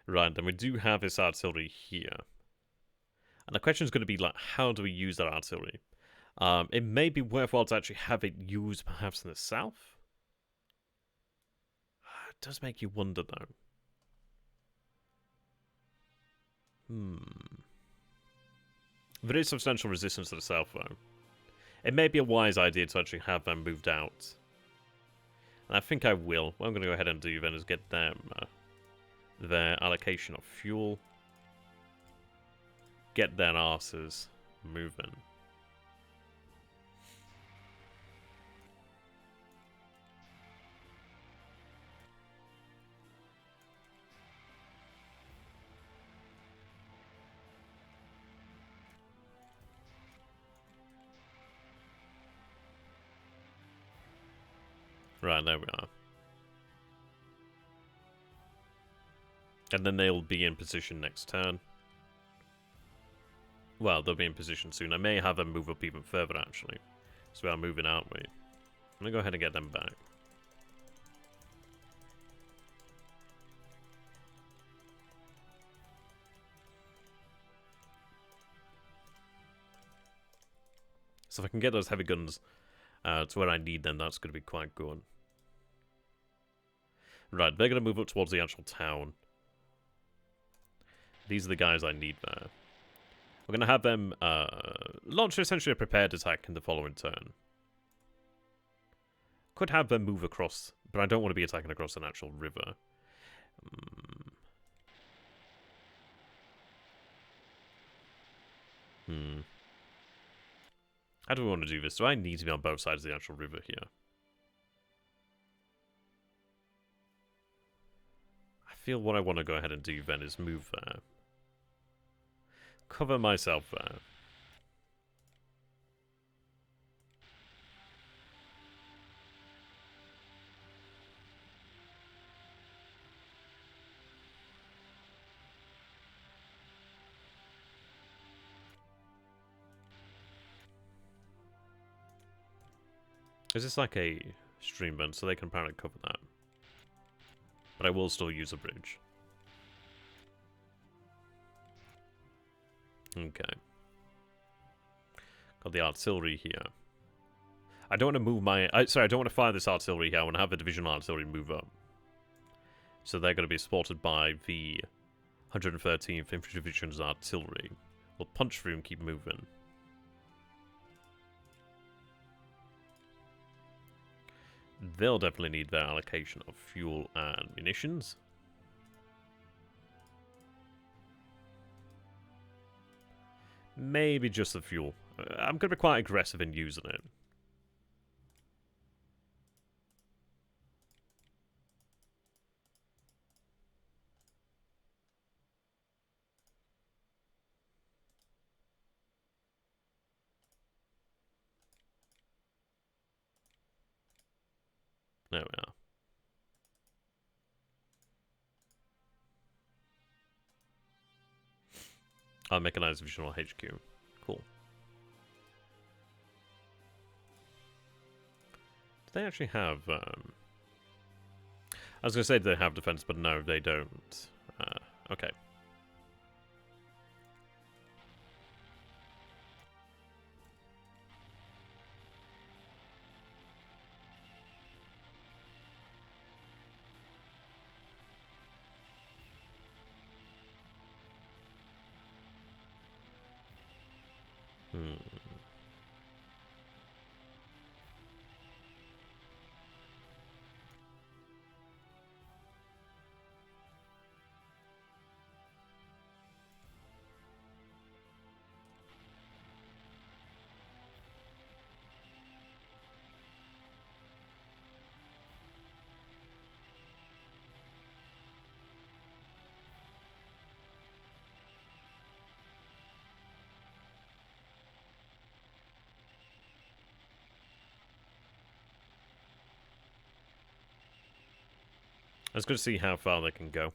Right, then we do have this artillery here. And the question is going to be, like, how do we use that artillery? It may be worthwhile to actually have it used perhaps in the south. It does make you wonder, though. There is substantial resistance to the south, though. It may be a wise idea to actually have them moved out. And I think I will. What I'm going to go ahead and do then is get them their allocation of fuel. Get their asses moving. Right, there we are. And then they'll be in position next turn. Well, they'll be in position soon. I may have them move up even further, actually. So we are moving, aren't we? I'm going to go ahead and get them back. So if I can get those heavy guns to where I need them, that's going to be quite good. Right, they're going to move up towards the actual town. These are the guys I need there. We're going to have them launch essentially a prepared attack in the following turn. Could have them move across, but I don't want to be attacking across an actual river. How do we want to do this? Do I need to be on both sides of the actual river here? I feel what I want to go ahead and do then is move there. Cover myself there. Is this like a stream bend, so they can apparently cover that? But I will still use a bridge. Okay. Got the artillery here. I don't want to move my... sorry, I don't want to fire this artillery here. I want to have the divisional artillery move up. So they're going to be supported by the 113th Infantry Division's artillery. We'll punch through and keep moving. They'll definitely need their allocation of fuel and munitions. Maybe just the fuel. I'm going to be quite aggressive in using it. There we are. I'll mechanize Divisional HQ. Cool. Do they actually have... I was going to say they have defense, but no, they don't. Okay. It's good to see how far they can go.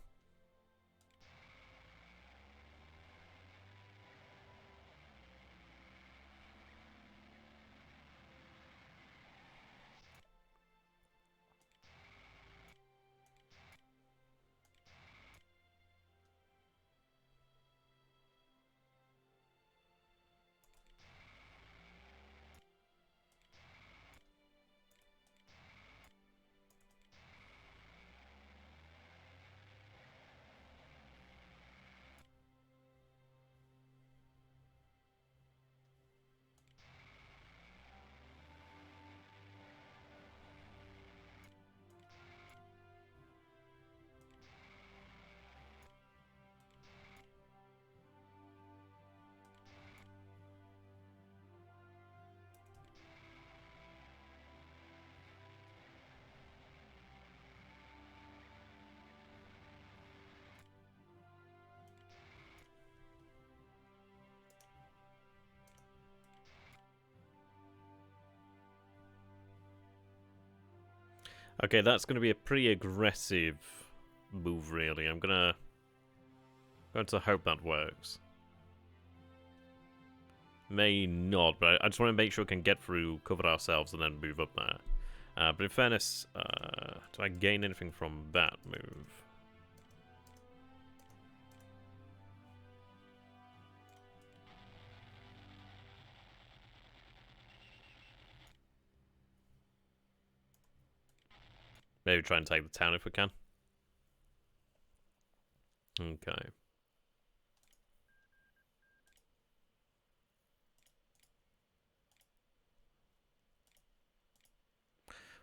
Okay, that's going to be a pretty aggressive move, really. I'm going to hope that works. May not, but I just want to make sure we can get through, cover ourselves, and then move up there. But in fairness, do I gain anything from that move? Maybe try and take the town if we can. Okay.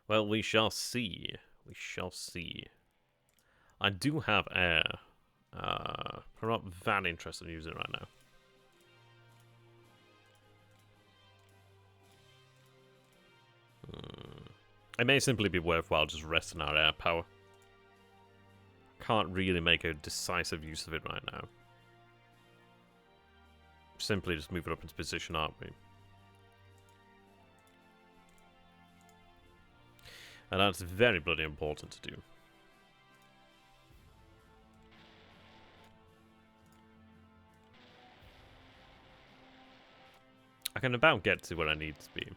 Well, we shall see. We shall see. I do have air. I'm not that interested in using it right now. It may simply be worthwhile just resting our air power. Can't really make a decisive use of it right now. Simply just move it up into position, aren't we? And that's very bloody important to do. I can about get to where I need to be.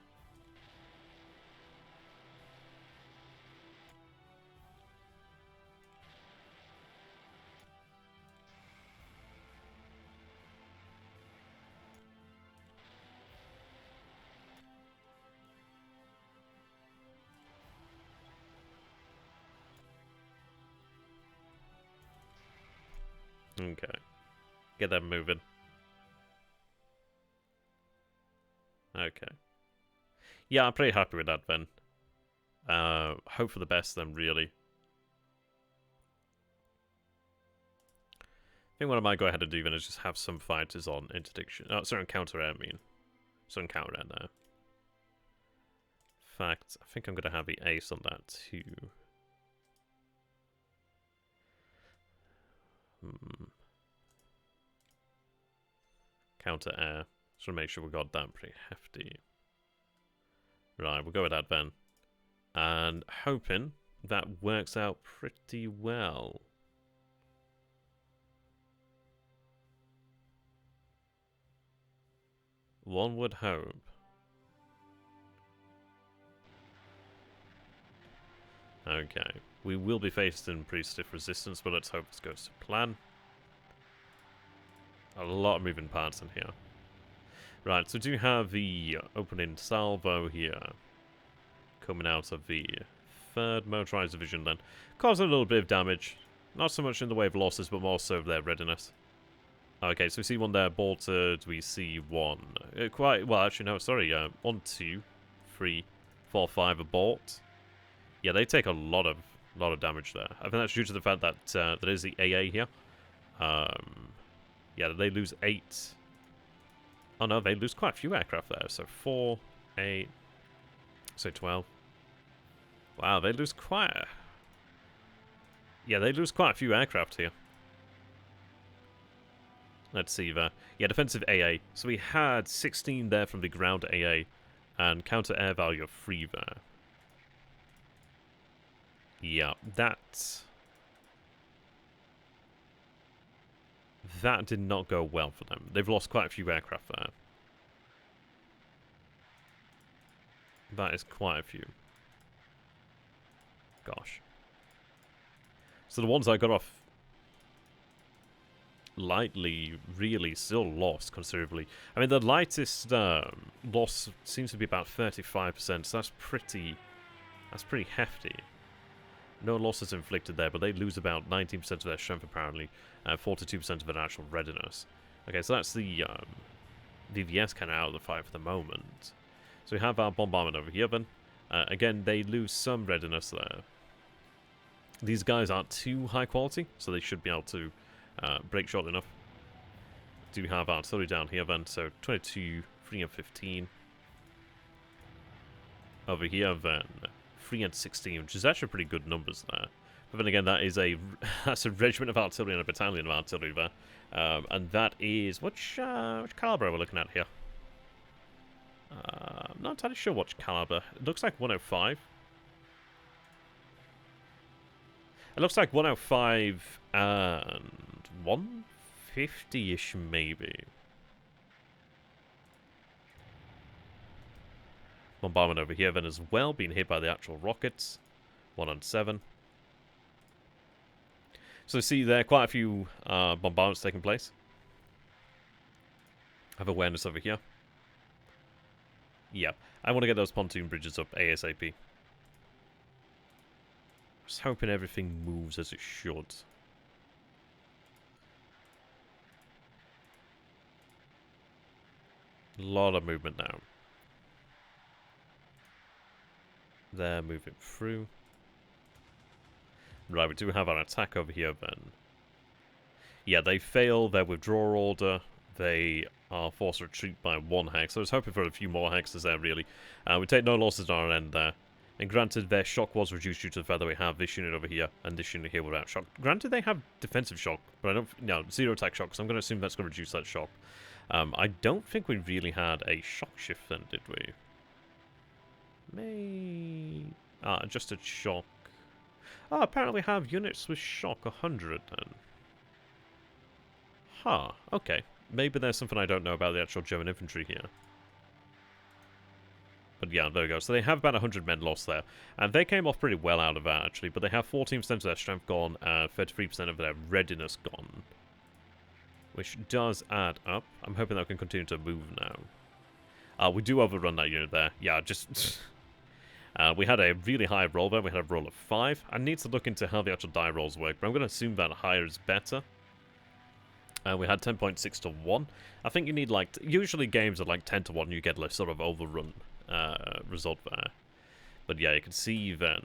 Okay. Get them moving. Okay. Yeah, I'm pretty happy with that then. Hope for the best then, really. I think what I might go ahead and do then is just have some fighters on interdiction. Oh, sorry, on counter-air, I mean. So on counter-air now. In fact, I think I'm going to have the ace on that too. Counter-air. Just want to make sure we got that pretty hefty. Right, we'll go with that then. And hoping that works out pretty well. One would hope. Okay. We will be facing pretty stiff resistance, but let's hope this goes to plan. A lot of moving parts in here. Right, so we do have the opening salvo here. Coming out of the 3rd Motorized Division then. Causing a little bit of damage. Not so much in the way of losses, but more so of their readiness. Okay, so we see one there bolted. We see one. Quite, well, actually, no, sorry. 1, 2, 3, 4, 5 a bolt. Yeah, they take a lot of damage there. I think that's due to the fact that there is the AA here. Yeah, they lose 8. Oh no, they lose quite a few aircraft there. So 4, 8, so 12. Wow, they lose quite. Yeah, they lose quite a few aircraft here. Let's see there. Yeah, defensive AA. So we had 16 there from the ground AA, and counter air value of 3 there. Yeah, that did not go well for them. They've lost quite a few aircraft there. That is quite a few. Gosh. So the ones I got off lightly really still lost considerably. I mean, the lightest loss seems to be about 35%, so that's pretty hefty. No losses inflicted there, but they lose about 19% of their strength apparently, and 42% of their actual readiness. Okay, so that's the VVS kind of out of the fight for the moment. So we have our bombardment over here then. Again, they lose some readiness there. These guys aren't too high quality, so they should be able to break short enough. Do have artillery down here then, so 22, 3 and 15. Over here then, 3 and 16, which is actually pretty good numbers there. But then again, that is that's a regiment of artillery and a battalion of artillery there. And that is, which caliber are we looking at here? I'm not entirely sure which caliber. It looks like 105. It looks like 105 and 150-ish, maybe. Bombardment over here then as well, being hit by the actual rockets. 1 on 7. So see there, quite a few bombardments taking place. Have awareness over here. Yeah, I want to get those pontoon bridges up ASAP. Just hoping everything moves as it should. A lot of movement now. They're moving through. Right, we do have our attack over here then. Yeah, they fail their withdrawal order. They are forced to retreat by 1 hex. So I was hoping for a few more hexes there, really. We take no losses on our end there. And granted, their shock was reduced due to the fact that we have this unit over here and this unit here without shock. Granted, they have defensive shock, but I don't... No, 0 attack shock, so I'm going to assume that's going to reduce that shock. I don't think we really had a shock shift then, did we? Adjusted shock. Oh, apparently we have units with shock 100 then. Huh, okay. Maybe there's something I don't know about the actual German infantry here. But yeah, there we go. So they have about 100 men lost there. And they came off pretty well out of that, actually. But they have 14% of their strength gone, 33% of their readiness gone. Which does add up. I'm hoping that we can continue to move now. We do overrun that unit there. Yeah, just... we had a really high roll there. We had a roll of 5. I need to look into how the actual die rolls work, but I'm going to assume that higher is better. We had 10.6 to 1. I think you need, like... Usually games are like 10 to 1, you get like sort of overrun result there. But yeah, you can see then...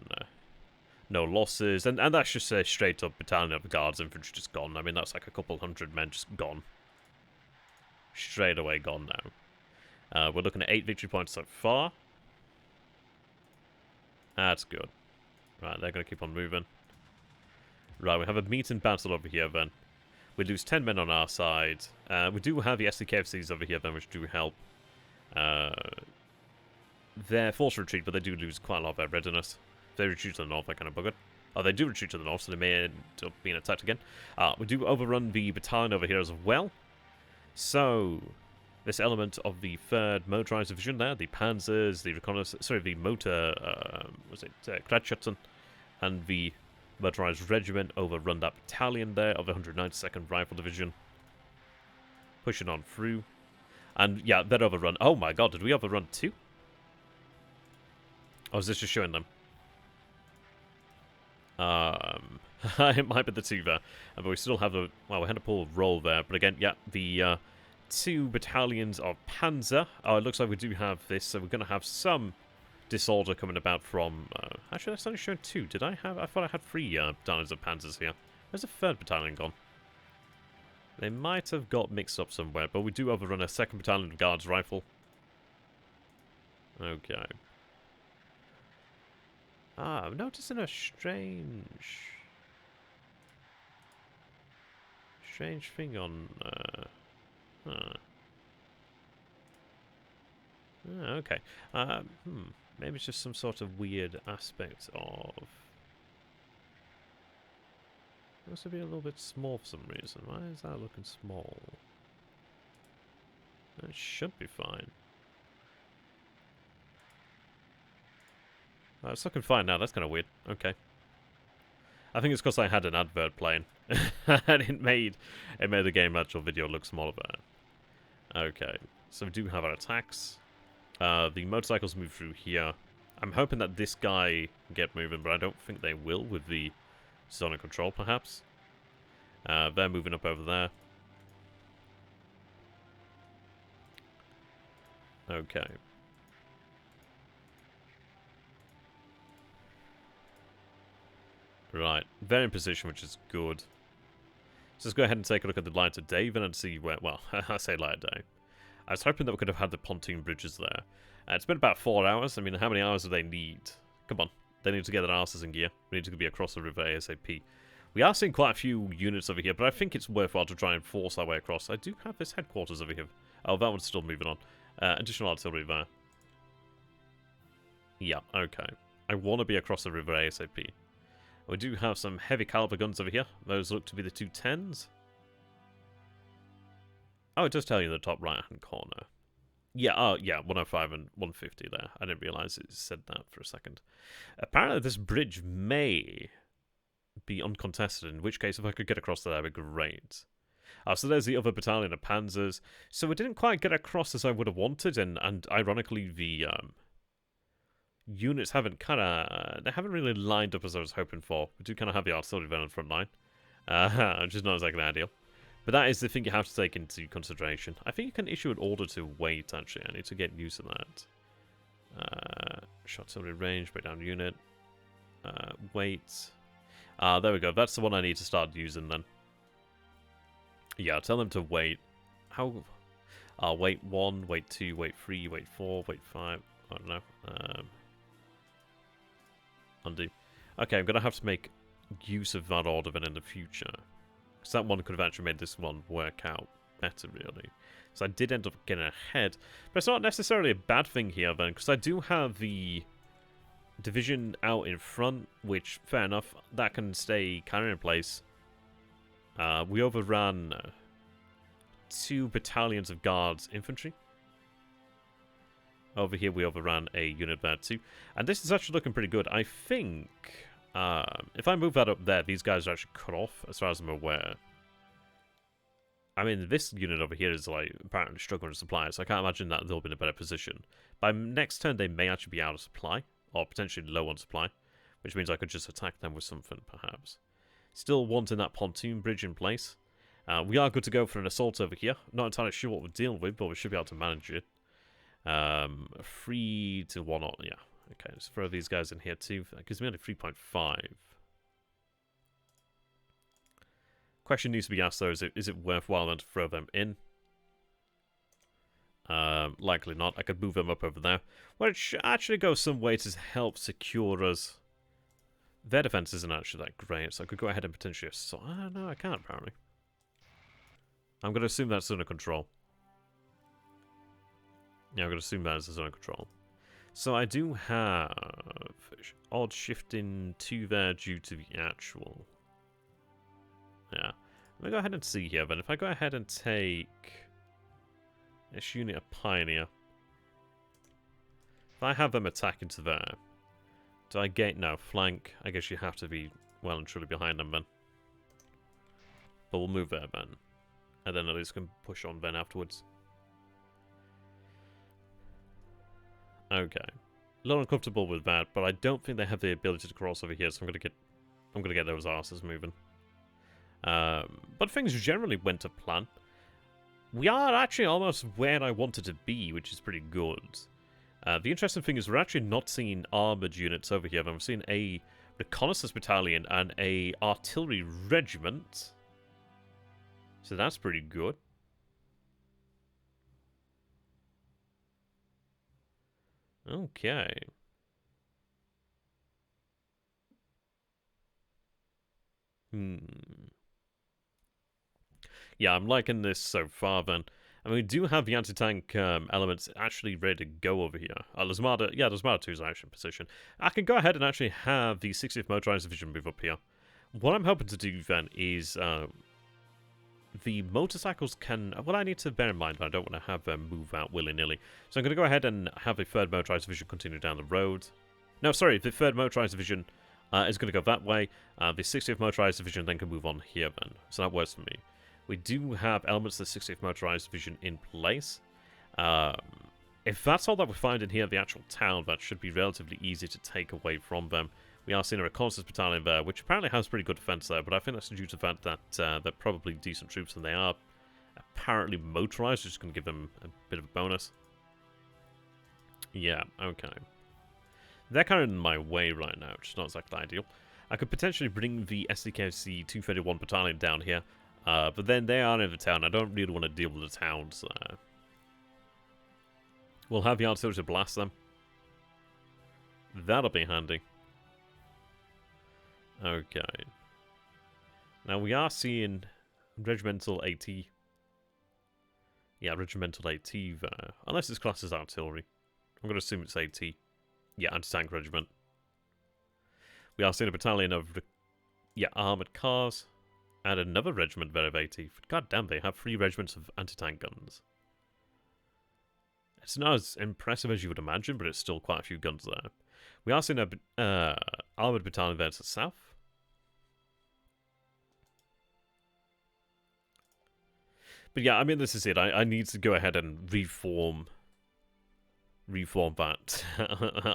no losses, and that's just a straight up battalion of the guards infantry just gone. I mean, that's like a couple hundred men just gone. Straight away gone now. We're looking at 8 victory points so far. That's good. Right, they're going to keep on moving. Right, we have a meeting battle over here then. We lose 10 men on our side. We do have the SDKFCs over here then, which do help. They're forced retreat, but they do lose quite a lot of their readiness. If they retreat to the north, they're kind of buggered. Oh, they do retreat to the north, so they may end up being attacked again. We do overrun the battalion over here as well. So, this element of the 3rd Motorized Division there, the Panzers, the Reconnaissance, sorry, the Motor, Kratschützen, and the Motorized Regiment overrun that battalion there of the 192nd Rifle Division. Pushing on through. And yeah, that overrun. Oh my god, did we overrun 2? Or is this just showing them? It might be the 2 there. But we still have the... Well, we had a poor roll there. But again, yeah, the 2 battalions of Panzer. Oh, it looks like we do have this. So we're going to have some disorder coming about from... actually, that's only showing 2. Did I have... I thought I had 3 battalions of Panzers here. Where's the 3rd battalion gone? They might have got mixed up somewhere. But we do overrun a 2nd battalion of Guards Rifle. Okay. I'm noticing a strange thing on, okay. Maybe it's just some sort of weird aspect of... It must be a little bit small for some reason. Why is that looking small? It should be fine. It's looking fine now. That's kind of weird. Okay. I think it's because I had an advert playing. And it made the game actual video look smaller there. Okay. So we do have our attacks. The motorcycles move through here. I'm hoping that this guy can get moving, but I don't think they will with the zone of control, perhaps. They're moving up over there. Okay. Right, they're in position, which is good. So let's go ahead and take a look at the light of day, then, and see where... Well, I say light of day. I was hoping that we could have had the pontoon bridges there. It's been about 4 hours. I mean, how many hours do they need? Come on, they need to get their asses in gear. We need to be across the river ASAP. We are seeing quite a few units over here, but I think it's worthwhile to try and force our way across. I do have this headquarters over here. Oh, that one's still moving on. Additional artillery there. Yeah, okay. I want to be across the river ASAP. We do have some heavy caliber guns over here. Those look to be the 210s. Oh, it does tell you in the top right-hand corner. Yeah, oh, yeah, 105 and 150 there. I didn't realize it said that for a second. Apparently this bridge may be uncontested, in which case if I could get across there, that'd be great. So there's the other battalion of panzers. So we didn't quite get across as I would have wanted, and ironically the units haven't they haven't really lined up as I was hoping for. We do kind of have the artillery there on the front line, which is not exactly ideal. But that is the thing you have to take into consideration. I think you can issue an order to wait, actually. I need to get used to that. Shot artillery range, breakdown unit. Wait. There we go. That's the one I need to start using then. Yeah, tell them to wait. How? Wait 1, wait 2, wait 3, wait 4, wait 5. I don't know. Undo. Okay, I'm going to have to make use of that order then in the future. Because that one could have actually made this one work out better, really. So I did end up getting ahead. But it's not necessarily a bad thing here, then, because I do have the division out in front, which, fair enough, that can stay kind of in place. We overran 2 battalions of guards infantry. Over here we overran a unit there too. And this is actually looking pretty good. I think if I move that up there, these guys are actually cut off as far as I'm aware. I mean, this unit over here is like apparently struggling with supplies, so I can't imagine that they'll be in a better position. By next turn they may actually be out of supply, or potentially low on supply, which means I could just attack them with something perhaps. Still wanting that pontoon bridge in place. We are good to go for an assault over here. Not entirely sure what we're dealing with, but we should be able to manage it. 3 to 1 on, yeah. Okay, let's throw these guys in here too. That gives me only 3.5. Question needs to be asked though, is it worthwhile then to throw them in? Likely not. I could move them up over there. Which actually goes some way to help secure us. Their defense isn't actually that great, so I could go ahead and potentially assault. No, I can't apparently. I'm going to assume that's under control. Yeah, I'm going to assume that is under control. So I do have odd shifting 2 there due to the actual. Yeah. Let me go ahead and see here then. If I go ahead and take this unit of Pioneer. If I have them attack into there. Do I get no flank? I guess you have to be well and truly behind them then. But we'll move there then. And then at least can push on then afterwards. Okay. A little uncomfortable with that, but I don't think they have the ability to cross over here, so I'm gonna get those arses moving. But things generally went to plan. We are actually almost where I wanted to be, which is pretty good. The interesting thing is we're actually not seeing armoured units over here, but we're seeing a Reconnaissance battalion and a artillery regiment. So that's pretty good. Okay. Yeah, I'm liking this so far then. I mean, we do have the anti-tank elements actually ready to go over here. Lasmada, yeah, Lasmada 2 is actually in position. I can go ahead and actually have the 60th Motorized Division move up here. What I'm hoping to do then is the motorcycles can... Well, I need to bear in mind that I don't want to have them move out willy-nilly. So I'm going to go ahead and have the 3rd Motorized Division continue down the road. No, sorry, the 3rd Motorized Division is going to go that way. The 60th Motorized Division then can move on here then. So that works for me. We do have elements of the 60th Motorized Division in place. If that's all that we find in here at the actual town, that should be relatively easy to take away from them. We are seeing a Reconnaissance battalion there, which apparently has pretty good defense there, but I think that's due to the fact that they're probably decent troops and they are apparently motorized, which is going to give them a bit of a bonus. Yeah, okay. They're kind of in my way right now, which is not exactly ideal. I could potentially bring the SDKC 231 battalion down here, but then they are in the town. I don't really want to deal with the towns. We'll have the artillery to blast them. That'll be handy. Okay. Now we are seeing Regimental AT. Yeah, Regimental AT there. Unless it's classed as artillery. I'm going to assume it's AT. Yeah, anti-tank regiment. We are seeing a battalion of Yeah, armoured cars. And another regiment there of 80. God damn, they have 3 regiments of anti-tank guns. It's not as impressive as you would imagine, but it's still quite a few guns there. We are seeing a armoured battalion there to the south. But yeah, I mean, this is it. I need to go ahead and reform that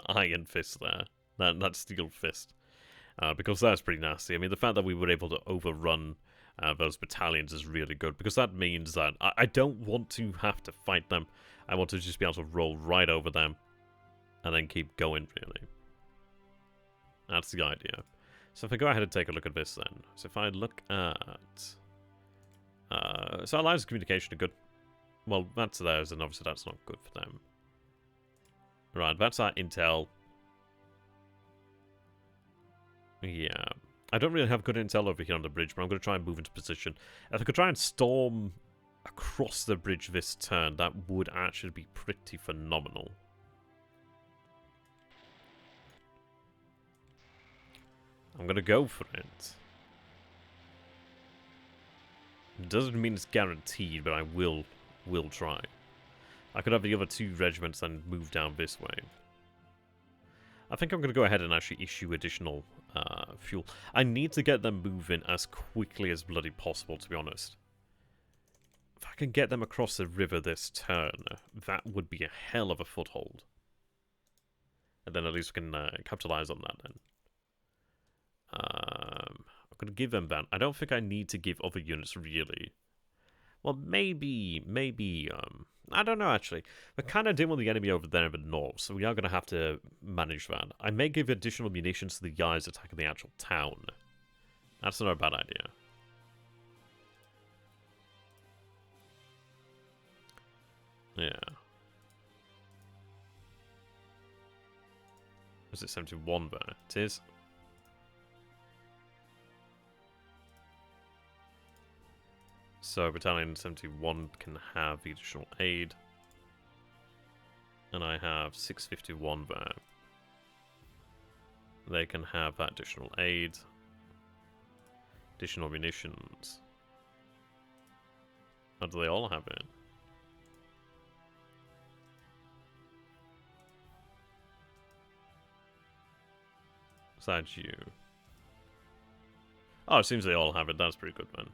iron fist there. That steel fist. Because that's pretty nasty. I mean, the fact that we were able to overrun those battalions is really good, because that means that I don't want to have to fight them. I want to just be able to roll right over them and then keep going, really. That's the idea. So if I go ahead and take a look at this then. So if I look at... so our lines of communication are good. Well, that's theirs, and obviously that's not good for them. Right, that's our intel. Yeah. I don't really have good intel over here on the bridge, but I'm going to try and move into position. If I could try and storm across the bridge this turn, that would actually be pretty phenomenal. I'm going to go for it. It doesn't mean it's guaranteed, but I will try. I could have the other 2 regiments and move down this way. I think I'm going to go ahead and actually issue additional fuel. I need to get them moving as quickly as bloody possible, to be honest. If I can get them across the river this turn, that would be a hell of a foothold. And then at least we can capitalize on that then. I'm going to give them that. I don't think I need to give other units, really. Well, maybe, I don't know, actually. We're kind of dealing with the enemy over there in the north, so we are going to have to manage that. I may give additional munitions to the guys attacking the actual town. That's not a bad idea. Yeah. Is it 71 there? It is. So Battalion 71 can have the additional aid. And I have 651 there. They can have that additional aid. Additional munitions. How do they all have it? Besides you. Oh, it seems they all have it. That's pretty good, man.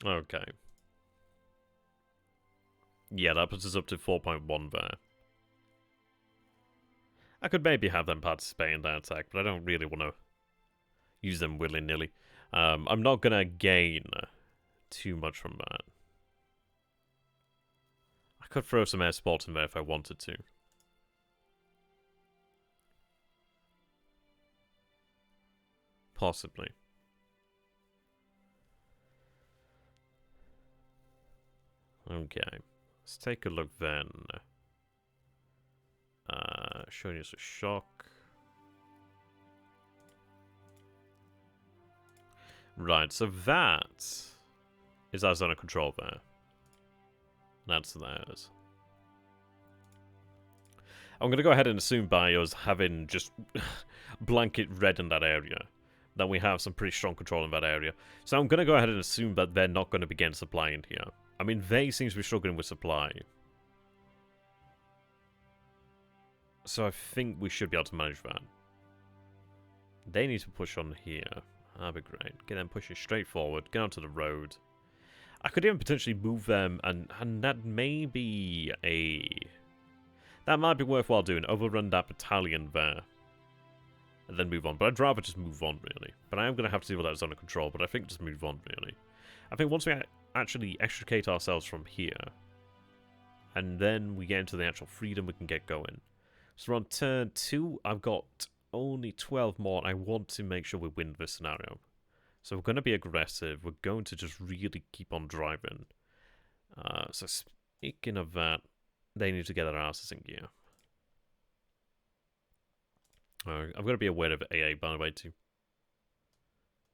Okay. Yeah, that puts us up to 4.1 there. I could maybe have them participate in that attack, but I don't really want to use them willy-nilly. I'm not going to gain too much from that. I could throw some air support in there if I wanted to. Possibly. Okay. Let's take a look then. Showing us a shock. Right, so that is our zone of control there. That's theirs. I'm going to go ahead and assume by us having just blanket red in that area, that we have some pretty strong control in that area. So I'm going to go ahead and assume that they're not going to begin supplying here. I mean, they seem to be struggling with supply. So I think we should be able to manage that. They need to push on here. That'd be great. Get them pushing straight forward. Get onto the road. I could even potentially move them, and that may be a... That might be worthwhile doing. Overrun that battalion there. And then move on. But I'd rather just move on, really. But I am going to have to deal with that zone of control, but I think just move on, really. I think once we actually extricate ourselves from here, and then we get into the actual freedom, we can get going. So we're on turn 2. I've got only 12 more. I want to make sure we win this scenario. So we're going to be aggressive. We're going to just really keep on driving. So speaking of that, They need to get their asses in gear. I've got to be aware of AA, by the way, too.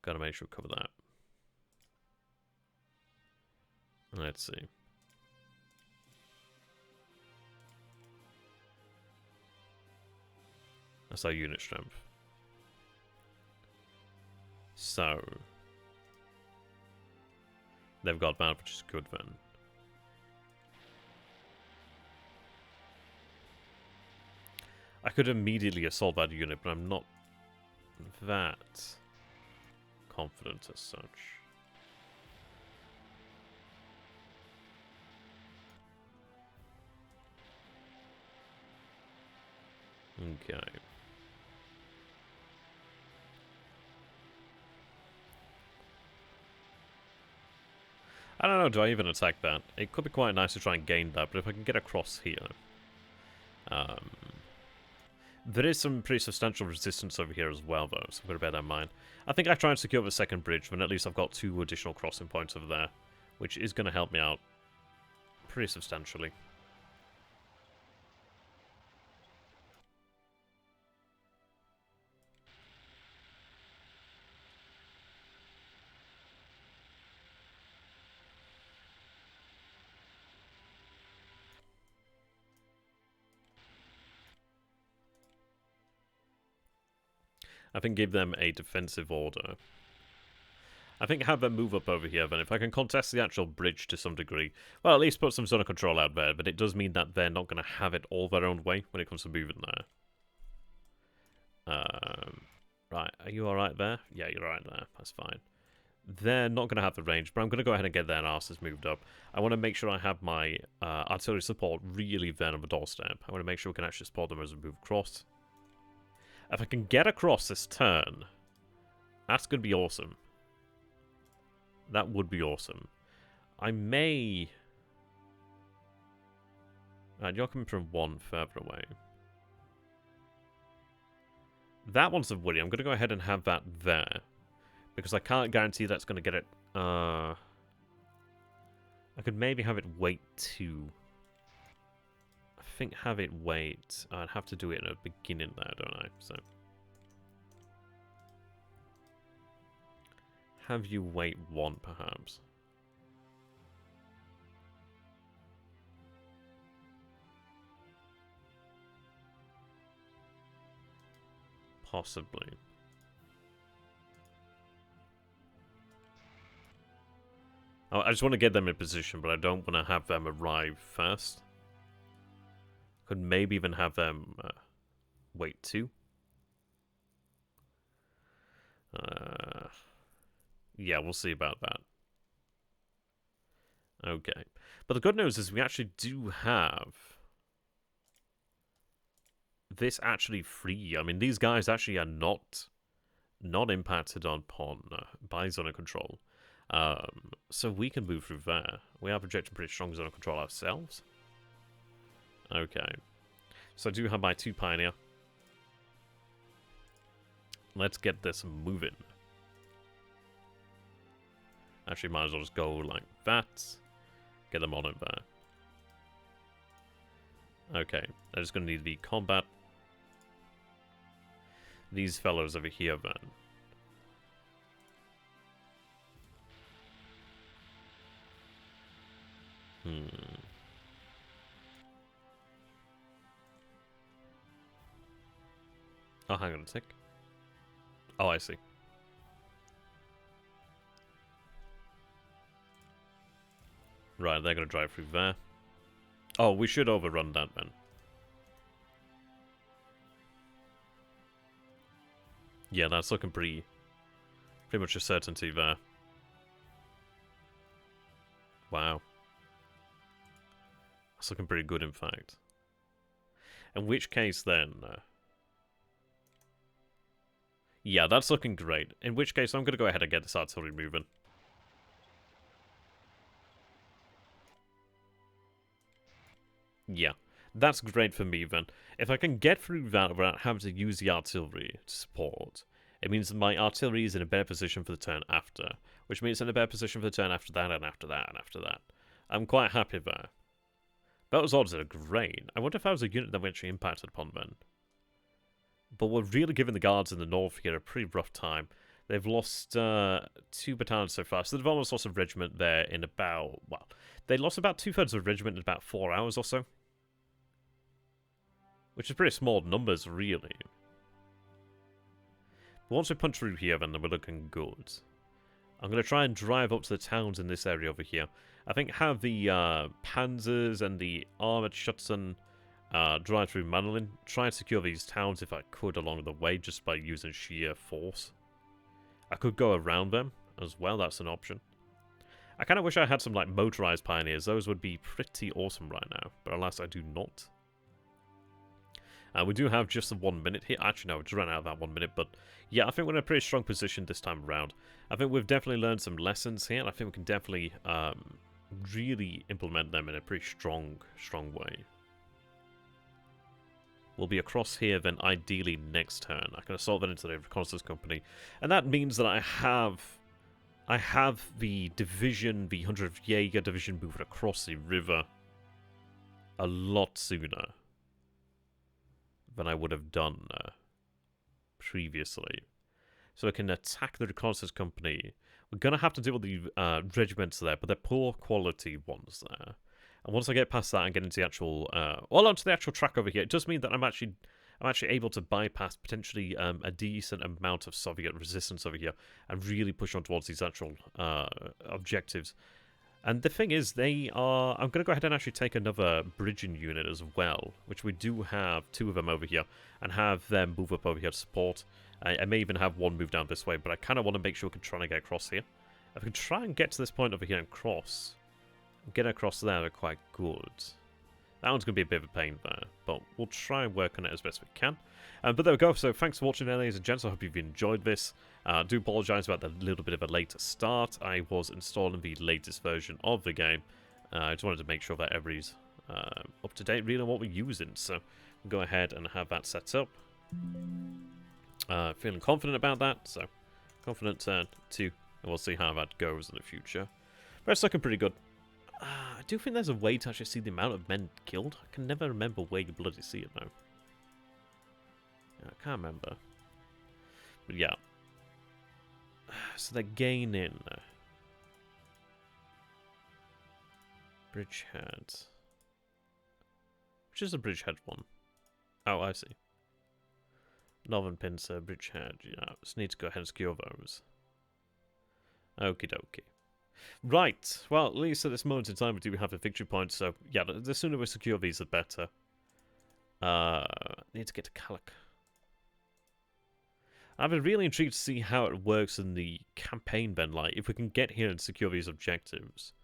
Got to make sure we cover that. Let's see. That's our unit strength. So, they've got that, which is good then. I could immediately assault that unit, but I'm not that confident as such. Okay. I don't know, do I even attack that? It could be quite nice to try and gain that, but if I can get across here... there is some pretty substantial resistance over here as well, though, so I'm going to bear that in mind. I think I try and secure the second bridge, then at least I've got 2 additional crossing points over there, which is going to help me out pretty substantially. I think give them a defensive order. I think have them move up over here, then if I can contest the actual bridge to some degree, well, at least put some zone of control out there, but it does mean that they're not going to have it all their own way when it comes to moving there. Right, are you alright there? Yeah, you're alright there, that's fine. They're not going to have the range, but I'm going to go ahead and get their asses moved up. I want to make sure I have my artillery support really then on the doorstep. I want to make sure we can actually support them as we move across. If I can get across this turn, that's going to be awesome. That would be awesome. I may... you're coming from one further away. That one's a worry. I'm going to go ahead and have that there. Because I can't guarantee that's going to get it... I could maybe have it wait 2. I think have it wait. I'd have to do it in the beginning there, don't I? So have you wait 1, perhaps. Possibly. Oh, I just want to get them in position, but I don't want to have them arrive first. Could maybe even have them wait 2. Yeah, we'll see about that. Okay. But the good news is we actually do have this actually free. I mean, these guys actually are not impacted upon by zone of control. So we can move through there. We are projecting pretty strong zone of control ourselves. Okay. So I do have my 2 Pioneer. Let's get this moving. Actually, might as well just go like that. Get them on it there. Okay. I'm just going to need the combat. These fellows over here then. Oh, hang on a sec. Oh, I see. Right, they're going to drive through there. Oh, we should overrun that then. Yeah, that's looking pretty much a certainty there. Wow. That's looking pretty good, in fact. In which case, then... yeah, that's looking great. In which case, I'm going to go ahead and get this artillery moving. Yeah, that's great for me, then. If I can get through that without having to use the artillery to support, it means that my artillery is in a better position for the turn after, which means it's in a better position for the turn after that, and after that, and after that. I'm quite happy there. Those odds are great. I wonder if that was a unit that we actually impacted upon then. But we're really giving the guards in the north here a pretty rough time. They've lost 2 battalions so far, so they've almost lost a regiment there in about, well, they lost about 2/3 of a regiment in about 4 hours or so. Which is pretty small numbers, really. But once we punch through here, then we're looking good. I'm going to try and drive up to the towns in this area over here. I think have the Panzers and the Armored Schutzen drive through Manolin. Try and secure these towns if I could along the way, just by using sheer force. I could go around them as well, that's an option. I kind of wish I had some like motorized pioneers. Those would be pretty awesome right now, but alas I do not. We do have just the 1 minute here. Actually, no, we just ran out of that 1 minute. But yeah, I think we're in a pretty strong position this time around. I think we've definitely learned some lessons here. And I think we can definitely really implement them in a pretty strong way. We'll be across here then ideally next turn. I can assault that into the Reconnaissance Company. And that means that I have the division, the 100th Jaeger Division moving across the river a lot sooner than I would have done previously. So I can attack the Reconnaissance Company. We're going to have to deal with the regiments there, but they're poor quality ones there. And once I get past that and get into the actual, well, onto the actual track over here, it does mean that I'm actually able to bypass potentially a decent amount of Soviet resistance over here and really push on towards these actual objectives. And the thing is, I'm going to go ahead and actually take another bridging unit as well, which we do have 2 of them over here, and have them move up over here to support. I may even have 1 move down this way, but I kind of want to make sure we can try and get across here. If we can try and get to this point over here and cross, get across there, they're quite good. That one's going to be a bit of a pain there, but we'll try and work on it as best we can. But there we go, so thanks for watching, ladies and gents. I hope you've enjoyed this. I do apologise about the little bit of a later start. I was installing the latest version of the game. I just wanted to make sure that everybody's up to date really on what we're using. So we'll go ahead and have that set up. Feeling confident about that, so confident too. And we'll see how that goes in the future. But it's looking pretty good. I do think there's a way to actually see the amount of men killed. I can never remember where you bloody see it now. I can't remember. But yeah. So they're gaining. Bridgeheads. Which is the bridgehead one? Oh, I see. Northern Pincer, bridgehead. Yeah, just need to go ahead and secure those. Okie dokie. Right, well, at least at this moment in time we do have a victory point, so yeah, the sooner we secure these, the better. Need to get to Kalak. I've been really intrigued to see how it works in the campaign then, like, if we can get here and secure these objectives,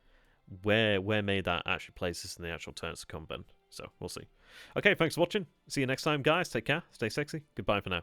where may that actually place us in the actual turns to come then? So, we'll see. Okay, thanks for watching. See you next time, guys. Take care, stay sexy, goodbye for now.